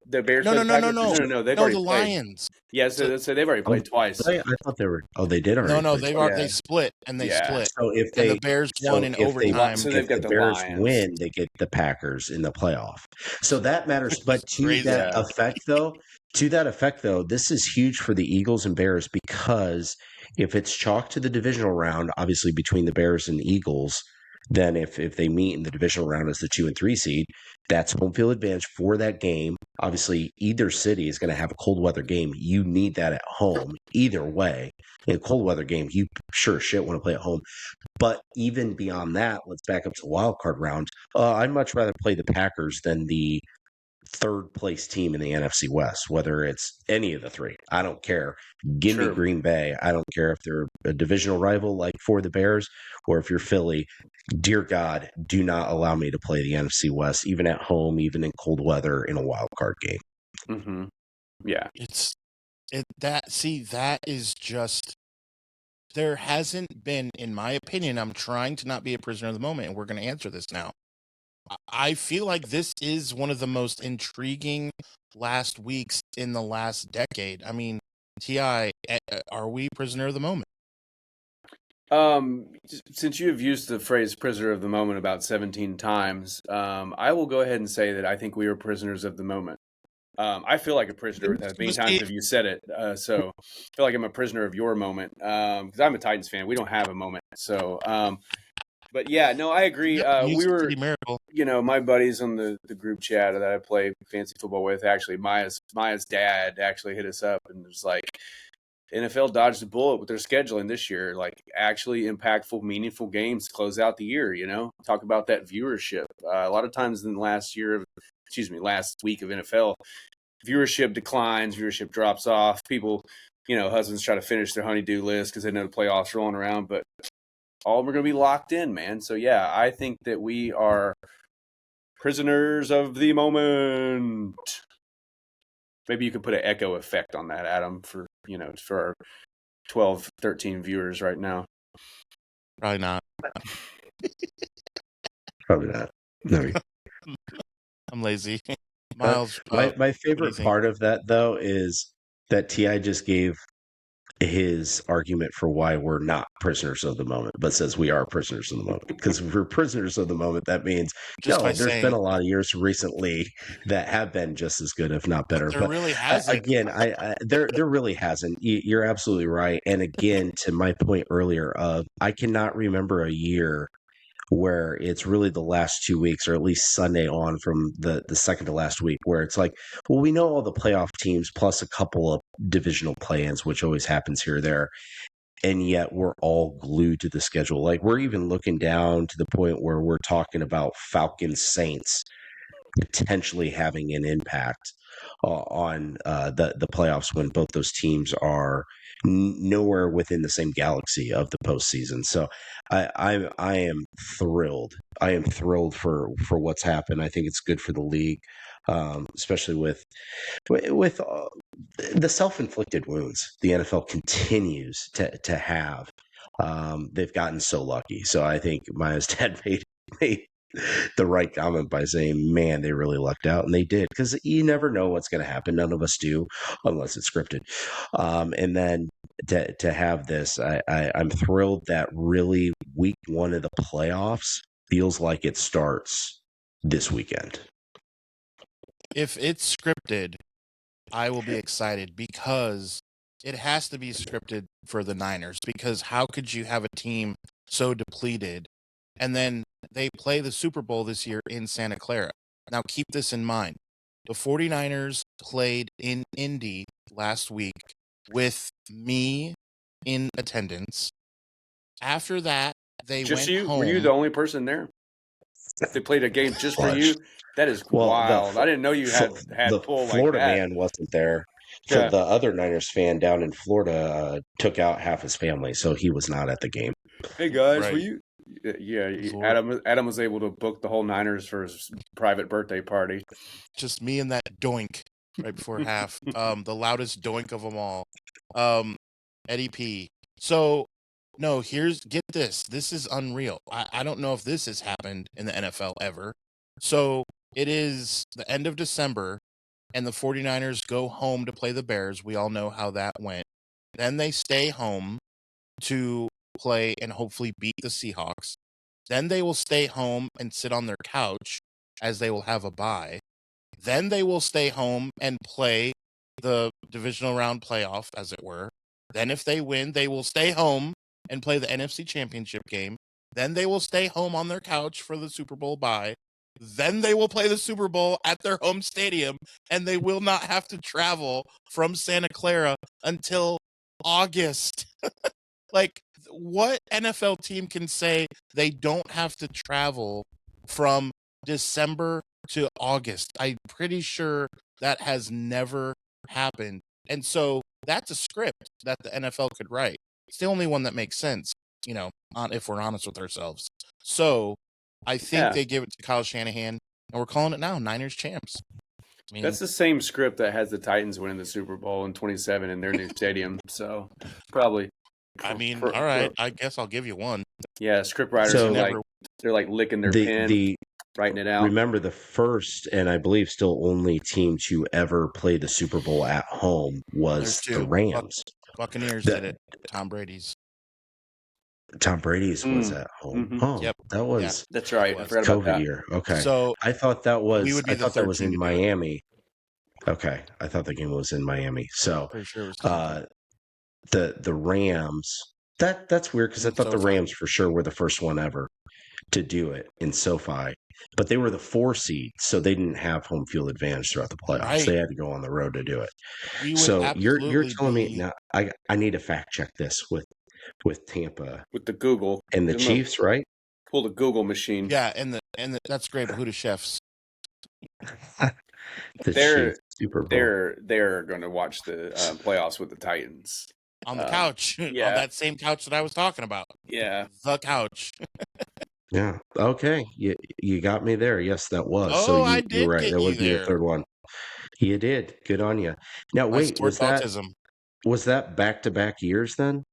S2: the Bears
S1: No,
S2: play
S1: no,
S2: the
S1: no, no,
S2: Packers.
S1: no,
S2: No. They've
S1: no.
S2: already
S1: The
S2: played.
S1: Lions.
S2: Yeah,
S1: So,
S2: so they've already played twice.
S3: I thought they were. Oh, they did already.
S1: no,
S3: play
S1: they
S2: Yeah.
S1: split and they
S2: Yeah.
S1: split.
S3: So if
S1: And the
S3: they,
S1: Bears won in overtime.
S2: So
S3: if
S2: they've got
S3: the
S2: the
S3: Bears
S2: Lions.
S3: win, they get the Packers in the playoff. So that matters. But to
S1: Crazy.
S3: that
S2: Yeah.
S3: effect, though, this is huge for the Eagles and Bears because if it's chalk to the divisional round, obviously between the Bears and Eagles, then if they meet in the divisional round as the 2 and 3 seed, that's home field advantage for that game. Obviously, either city is going to have a cold weather game. You need that at home either way. In a cold weather game, you sure as shit want to play at home. But even beyond that, let's back up to the wild card round. I'd much rather play the Packers than the third place team in the NFC West, whether it's any of the three. I don't care. Give me
S2: True.
S3: Green Bay. I don't care if they're a divisional rival like for the Bears or if you're Philly. Dear God, do not allow me to play the NFC West, even at home, even in cold weather in a wild card game.
S2: Mm-hmm. Yeah.
S1: That is just, there hasn't been, in my opinion, I'm trying to not be a prisoner of the moment, and we're going to answer this now. I feel like this is one of the most intriguing last weeks in the last decade. I mean, T.I., are we prisoner of the moment?
S2: Since you have used the phrase prisoner of the moment about 17 times, I will go ahead and say that I think we are prisoners of the moment. I feel like a prisoner as many times have you said it. So I feel like I'm a prisoner of your moment. Because I'm a Titans fan. We don't have a moment. So, but yeah, no, I agree. We were,
S1: Miracle.
S2: my buddies on the group chat that I play fantasy football with, actually, Maya's dad actually hit us up and was like, NFL dodged the bullet with their scheduling this year, like actually impactful, meaningful games to close out the year, Talk about that viewership. A lot of times in the last week of NFL, viewership declines, viewership drops off. People, husbands try to finish their honey-do list because they know the playoffs rolling around, but all of them are going to be locked in, man. So, yeah, I think that we are prisoners of the moment. Maybe you could put an echo effect on that, Adam, for our 12, 13 viewers right now.
S1: Probably not.
S3: Probably not. No.
S1: I'm lazy. Miles,
S3: my favorite part of that, though, is that T.I. just gave his argument for why we're not prisoners of the moment, but says we are prisoners of the moment. Because if we're prisoners of the moment, that means there's been a lot of years recently that have been just as good, if not better.
S1: But really hasn't.
S3: There really hasn't. You're absolutely right. And again, to my point earlier of I cannot remember a year where it's really the last 2 weeks, or at least Sunday on from the second to last week, where it's like, well, we know all the playoff teams plus a couple of divisional play-ins, which always happens here or there, and yet we're all glued to the schedule. Like we're even looking down to the point where we're talking about Falcons Saints potentially having an impact on the playoffs when both those teams are nowhere within the same galaxy of the postseason. So I am thrilled. I am thrilled for what's happened. I think it's good for the league, especially with the self-inflicted wounds the NFL continues to have. They've gotten so lucky. So I think Maya's dad made the right comment by saying, man, they really lucked out. And they did, because you never know what's going to happen. None of us do, unless it's scripted. And then to have this, I'm thrilled that really week one of the playoffs feels like it starts this weekend.
S1: If it's scripted, I will be excited, because it has to be scripted for the Niners, because how could you have a team so depleted and then they play the Super Bowl this year in Santa Clara? Now keep this in mind. The 49ers played in Indy last week with me in attendance. After that, they
S2: just
S1: went
S2: you?
S1: home.
S2: Were you the only person there? They played a game just for you? That is wild. I didn't know you had
S3: the
S2: pull
S3: Florida
S2: like that.
S3: man wasn't there.
S2: Yeah.
S3: The other Niners fan down in Florida took out half his family, so he was not at the game.
S2: Hey guys,
S1: Right.
S2: were you? Yeah, Adam was able to book the whole Niners for his private birthday party.
S1: Just me and that doink right before half. The loudest doink of them all. Eddie P. So get this. This is unreal. I don't know if this has happened in the NFL ever. So it is the end of December, and the 49ers go home to play the Bears. We all know how that went. Then they stay home to play and hopefully beat the Seahawks. Then they will stay home and sit on their couch as they will have a bye. Then they will stay home and play the divisional round playoff, as it were. Then if they win, they will stay home and play the NFC Championship game. Then they will stay home on their couch for the Super Bowl bye. Then they will play the Super Bowl at their home stadium, and they will not have to travel from Santa Clara until August. Like, what NFL team can say they don't have to travel from December to August? I'm pretty sure that has never happened. And so that's a script that the NFL could write. It's the only one that makes sense, if we're honest with ourselves. So I think they give it to Kyle Shanahan, and we're calling it now Niners champs. I mean,
S2: that's the same script that has the Titans winning the Super Bowl in 27 in their new stadium. So probably.
S1: all right. I guess I'll give you one.
S2: Yeah, script writers are they're like licking their pen, writing it out.
S3: Remember, the first and I believe still only team to ever play the Super Bowl at home was the Rams.
S1: Buccaneers did it. Tom Brady's
S3: was at home.
S2: Mm-hmm.
S3: Oh,
S1: yep.
S3: that was
S2: that's right. I forgot
S3: COVID
S2: about that.
S3: Year. Okay,
S1: so
S3: I thought that was that was in
S1: Miami.
S3: Okay, I thought the game was in Miami. So
S1: pretty sure it was
S3: the Rams. That's weird because I thought the Rams for sure were the first one ever to do it in SoFi, but they were the 4 seed, so they didn't have home field advantage throughout the playoffs.
S1: Right.
S3: They had to go on the road to do it. So you're telling me now? I need to fact check this with Tampa
S2: with the Google
S3: and the Chiefs, right?
S2: Pull the Google machine.
S1: Yeah, and that's great. But who the chefs?
S2: They're going to watch the playoffs with the Titans
S1: on the couch. On that same couch that I was talking about.
S2: Yeah,
S1: the couch.
S3: Yeah. Okay. You got me there. Yes, that was.
S1: Oh,
S3: so
S1: I did.
S3: You're right. That would be the third one. You did. Good on you. Now, wait. Was that back-to-back years then?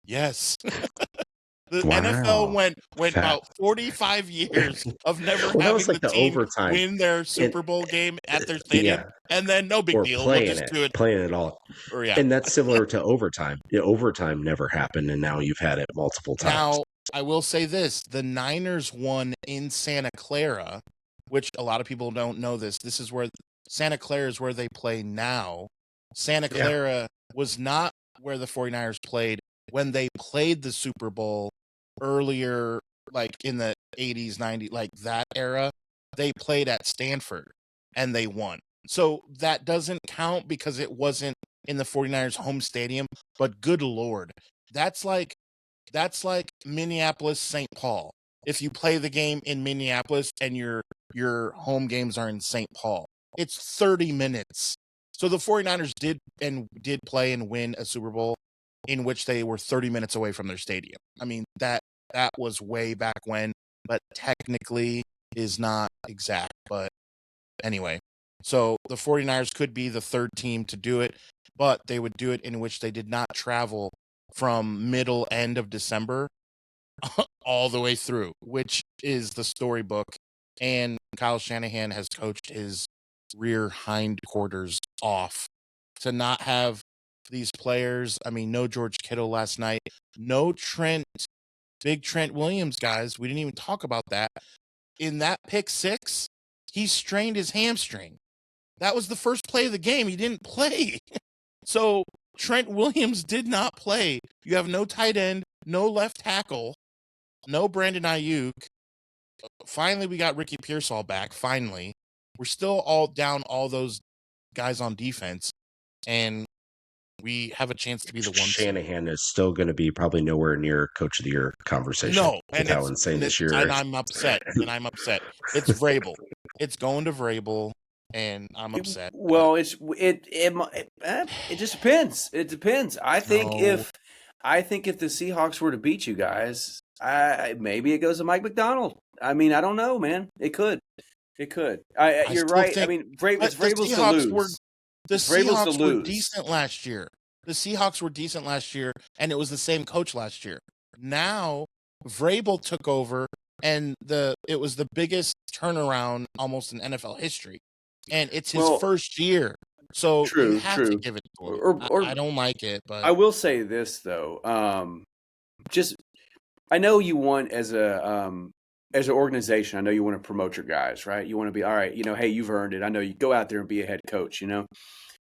S1: Yes. The NFL went about 45 years of never having the team win their Super Bowl game at their stadium, and then no big deal.
S3: Playing it all. And that's similar to overtime. Overtime never happened, and now you've had it multiple times.
S1: Now, I will say this. The Niners won in Santa Clara, which a lot of people don't know this. This is where Santa Clara is where they play now. Santa Clara was not where the 49ers played when they played the Super Bowl earlier, like in the 80s, 90s, like that era. They played at Stanford and they won. So that doesn't count because it wasn't in the 49ers home stadium, but good Lord, that's like Minneapolis, St. Paul. If you play the game in Minneapolis and your home games are in St. Paul, it's 30 minutes. So the 49ers did play and win a Super Bowl in which they were 30 minutes away from their stadium. I mean, that was way back when, but technically is not exact. But anyway, so the 49ers could be the third team to do it, but they would do it in which they did not travel from end of December all the way through, which is the storybook. And Kyle Shanahan has coached his rear hindquarters off to not have these players. I mean, no George Kittle last night, no big Trent Williams, guys. We didn't even talk about that. In that pick 6, he strained his hamstring. That was the first play of the game. He didn't play. So Trent Williams did not play. You have no tight end, no left tackle, no Brandon Ayuk. Finally, we got Ricky Pearsall back. Finally, we're still all down all those guys on defense, and we have a chance to be the one.
S3: Shanahan is still going to be probably nowhere near Coach of the Year conversation.
S1: No, and
S3: how insane this year is.
S1: And I'm upset. It's Vrabel. It's going to Vrabel, and I'm upset.
S2: Well, it just depends. It depends. I think if the Seahawks were to beat you guys, maybe it goes to Mike McDonald. I mean, I don't know, man. It could. You're right. I mean, Vrabel's to lose.
S1: The Seahawks were decent last year. And it was the same coach last year. Now Vrabel took over, and it was the biggest turnaround almost in NFL history, and it's his first year. So you have to give it to him. I don't like it, but
S2: I will say this though. I know you want as an organization, I know you want to promote your guys, right? You want to be all right. Hey, you've earned it. I know you go out there and be a head coach.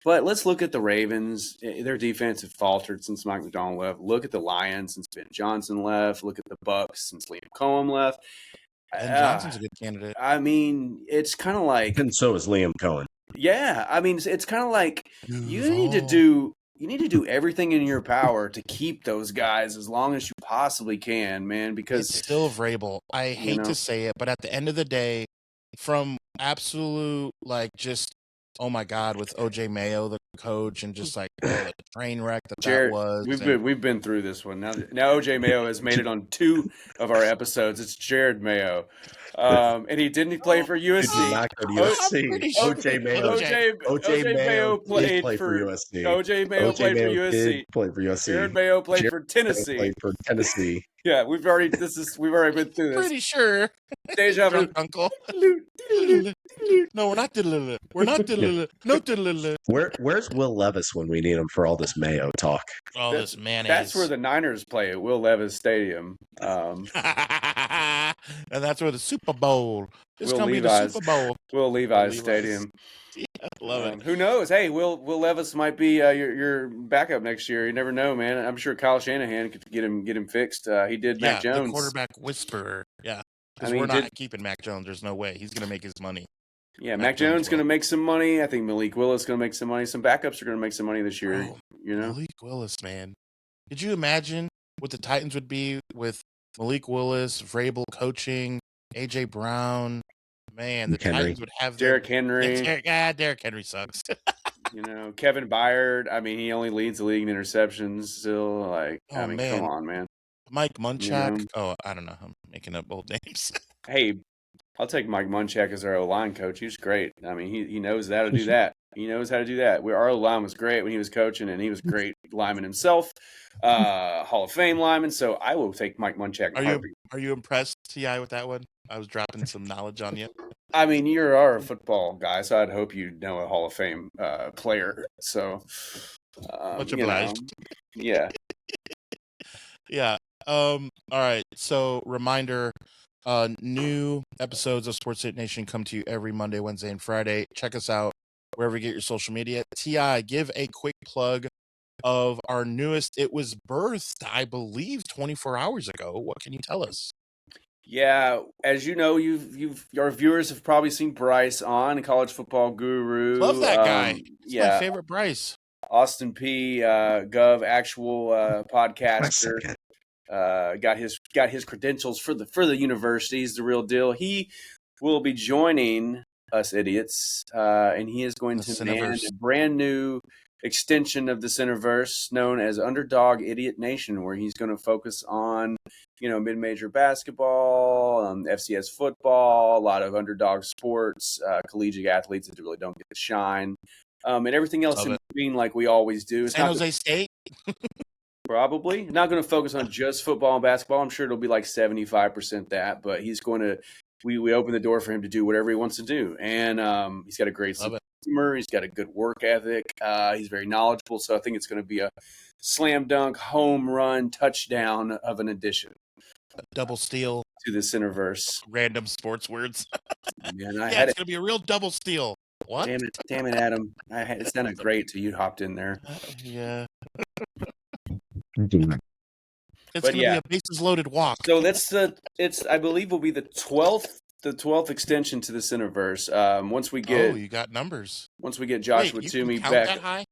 S2: But let's look at the Ravens. Their defense has faltered since Mike McDonald left. Look at the Lions since Ben Johnson left. Look at the Bucks since Liam Cohen left.
S1: Ben Johnson's a good candidate.
S2: I mean, it's kind of like,
S3: and so is Liam Cohen.
S2: Yeah, I mean, it's kind of like you need to do everything in your power to keep those guys as long as you possibly can, man. Because
S1: it's still Vrabel. I hate to say it, but at the end of the day, from absolute just. Oh my God! With OJ Mayo, the coach, and just the train wreck that was.
S2: We've been through this one now. Now OJ Mayo has made it on 2 of our episodes. It's Jared Mayo, and he didn't play for USC.
S3: He did not go to USC. OJ Mayo played for USC.
S2: OJ Mayo played for USC.
S3: Played for USC.
S2: Jared Mayo played for Tennessee.
S3: Played for Tennessee.
S2: Yeah, we've already been through this.
S1: Pretty sure.
S2: Deja vu,
S1: uncle. No, we're not diddle. We're not diddle. No diddle.
S3: Where's Will Levis when we need him for all this Mayo talk?
S1: All this mayonnaise.
S2: That's where the Niners play at Will Levis Stadium.
S1: And that's where the Super Bowl is going to be. The Super Bowl.
S2: Will Levis Stadium.
S1: Yeah, love it.
S2: Who knows? Hey, Will Levis might be your backup next year. You never know, man. I'm sure Kyle Shanahan could get him fixed. He did Mac Jones.
S1: The quarterback whisperer. Yeah. Because we're not keeping Mac Jones. There's no way. He's going to make his money.
S2: Yeah, Mac Jones going to make some money. I think Malik Willis going to make some money. Some backups are going to make some money this year.
S1: Oh, Malik Willis, man. Did you imagine what the Titans would be with Malik Willis, Vrabel coaching, A.J. Brown? Man, the Titans would have
S2: Derrick Henry.
S1: Derrick Henry sucks.
S2: Kevin Byard. I mean, he only leads the league in interceptions still.
S1: Man.
S2: Come on, man.
S1: Mike Munchak. Oh, I don't know. I'm making up old names.
S2: Hey, I'll take Mike Munchak as our O-line coach. He's great. I mean, he knows how to do that. He knows how to do that. Our O-line was great when he was coaching, and he was great lineman himself, Hall of Fame lineman. So I will take Mike Munchak.
S1: Are you impressed, T.I., with that one? I was dropping some knowledge on you.
S2: I mean, you are a football guy, so I'd hope you know a Hall of Fame player. So
S1: much obliged.
S2: Yeah.
S1: Yeah. All right. So reminder, new episodes of Sports Idiot Nation come to you every Monday, Wednesday, and Friday. Check us out wherever you get your social media. T.I., give a quick plug of our newest. It was birthed, I believe, 24 hours ago. What can you tell us?
S2: Yeah, as you know, your viewers have probably seen Bryce on College Football Guru.
S1: Love that guy. He's my favorite Bryce.
S2: Austin P. Gov, actual podcaster. Got his credentials for the university. He's the real deal. He will be joining us idiots, and he is going to man a brand new extension of the Sinnerverse known as Underdog Idiot Nation, where he's going to focus on mid-major basketball, FCS football, a lot of underdog sports, collegiate athletes that really don't get to shine, and everything else in between, like we always do.
S1: San Jose State.
S2: Probably not going to focus on just football and basketball. I'm sure it'll be like 75% that, but he's going to. We open the door for him to do whatever he wants to do, and he's got a great humor. He's got a good work ethic. He's very knowledgeable, so I think it's going to be a slam dunk, home run, touchdown of an addition.
S1: A double steal
S2: to the Sinnerverse.
S1: Random sports words.
S2: Man,
S1: it's going to be a real double steal. What?
S2: Damn it, Adam! It sounded great till you hopped in there.
S1: Yeah. It's going to be a bases loaded walk.
S2: So I believe will be the 12th extension to the Sinnerverse. Once we get
S1: you got numbers.
S2: Once we get Joshua Toomey back.
S1: That high?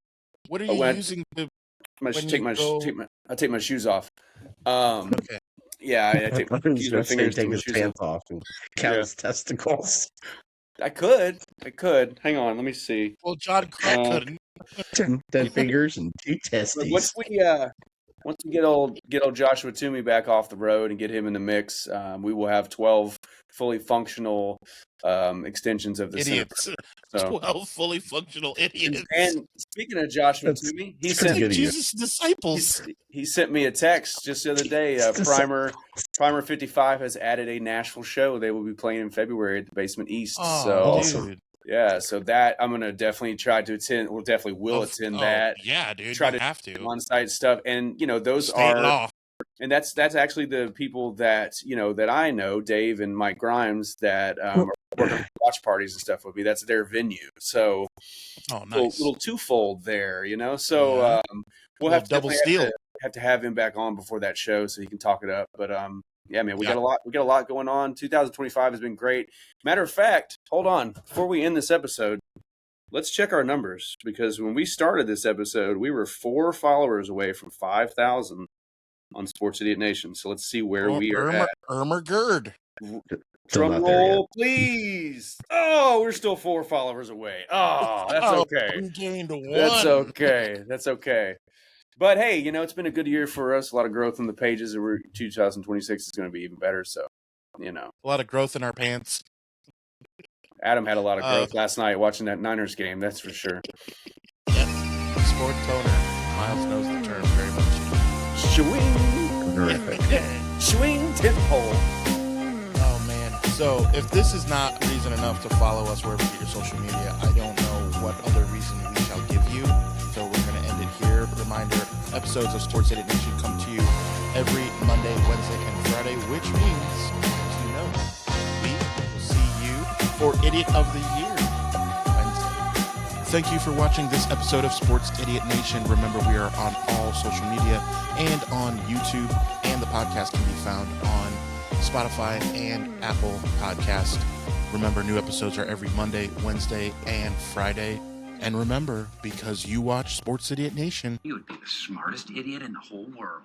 S1: What are you using to
S2: I take my shoes off.
S1: Okay.
S2: Yeah, I take my fingers
S3: take his pants off and count his testicles.
S2: I could. Hang on, let me see.
S1: Well, John Crack couldn't.
S3: 10 fingers and 2 testes.
S2: Once we get old Joshua Toomey back off the road and get him in the mix, we will have 12 fully functional extensions of the
S1: Idiots.
S2: So
S1: 12 fully functional idiots.
S2: and speaking of Joshua
S3: That's-
S2: Toomey, he
S3: that's
S2: sent
S3: pretty good of you.
S1: Jesus' disciples.
S2: he sent me a text just the other day. Primer 55 has added a Nashville show. They will be playing in February at the Basement East.
S1: Oh,
S2: so
S3: awesome.
S1: dude.
S2: yeah, so that I'm gonna definitely try to attend. We'll definitely will attend that.
S1: Yeah, dude.
S2: Try
S1: you
S2: to
S1: have to.
S2: on-site stuff, and those
S1: State
S2: are
S1: law.
S2: and that's actually the people that that I know, Dave and Mike Grimes, that are working watch parties and stuff with me. That's their venue. So
S1: Oh, nice.
S2: little twofold there, So
S1: Yeah.
S2: we'll
S1: Little
S2: have to
S1: double
S2: definitely
S1: steal.
S2: have to have him back on before that show so he can talk it up. But yeah, man, we
S1: Yeah.
S2: got a lot going on. 2025 has been great. Matter of fact, hold on, before we end this episode, let's check our numbers, because when we started this episode, we were 4 followers away from 5,000 on Sports Idiot Nation. So let's see where we are at.
S1: Irma Gerd.
S3: Still
S2: Drum
S3: not there yet.
S2: roll, please. Oh, we're still 4 followers away. Oh, that's okay.
S1: We gained 1.
S2: That's okay. That's okay. But hey, it's been a good year for us. A lot of growth in the pages. 2026 is going to be even better. So,
S1: A lot of growth in our pants.
S2: Adam had a lot of growth last night watching that Niners game. That's for sure.
S1: Yep. Sport toner. Miles knows the term very much.
S2: Swing.
S3: Terrific.
S2: Swing tip pole.
S1: Oh, man. So if this is not reason enough to follow us wherever you get your social media, I don't know what other reason we shall give you. So we're going to end it here. Reminder, episodes of Sports Idiot Nation come to you every Monday, Wednesday, and Friday, which means, as you know, we will see you for Idiot of the Year Wednesday. Thank you for watching this episode of Sports Idiot Nation. Remember, we are on all social media and on YouTube, and the podcast can be found on Spotify and Apple Podcast. Remember, new episodes are every Monday, Wednesday, and Friday. And remember, because you watch Sports Idiot Nation,
S5: You would be the smartest idiot in the whole world.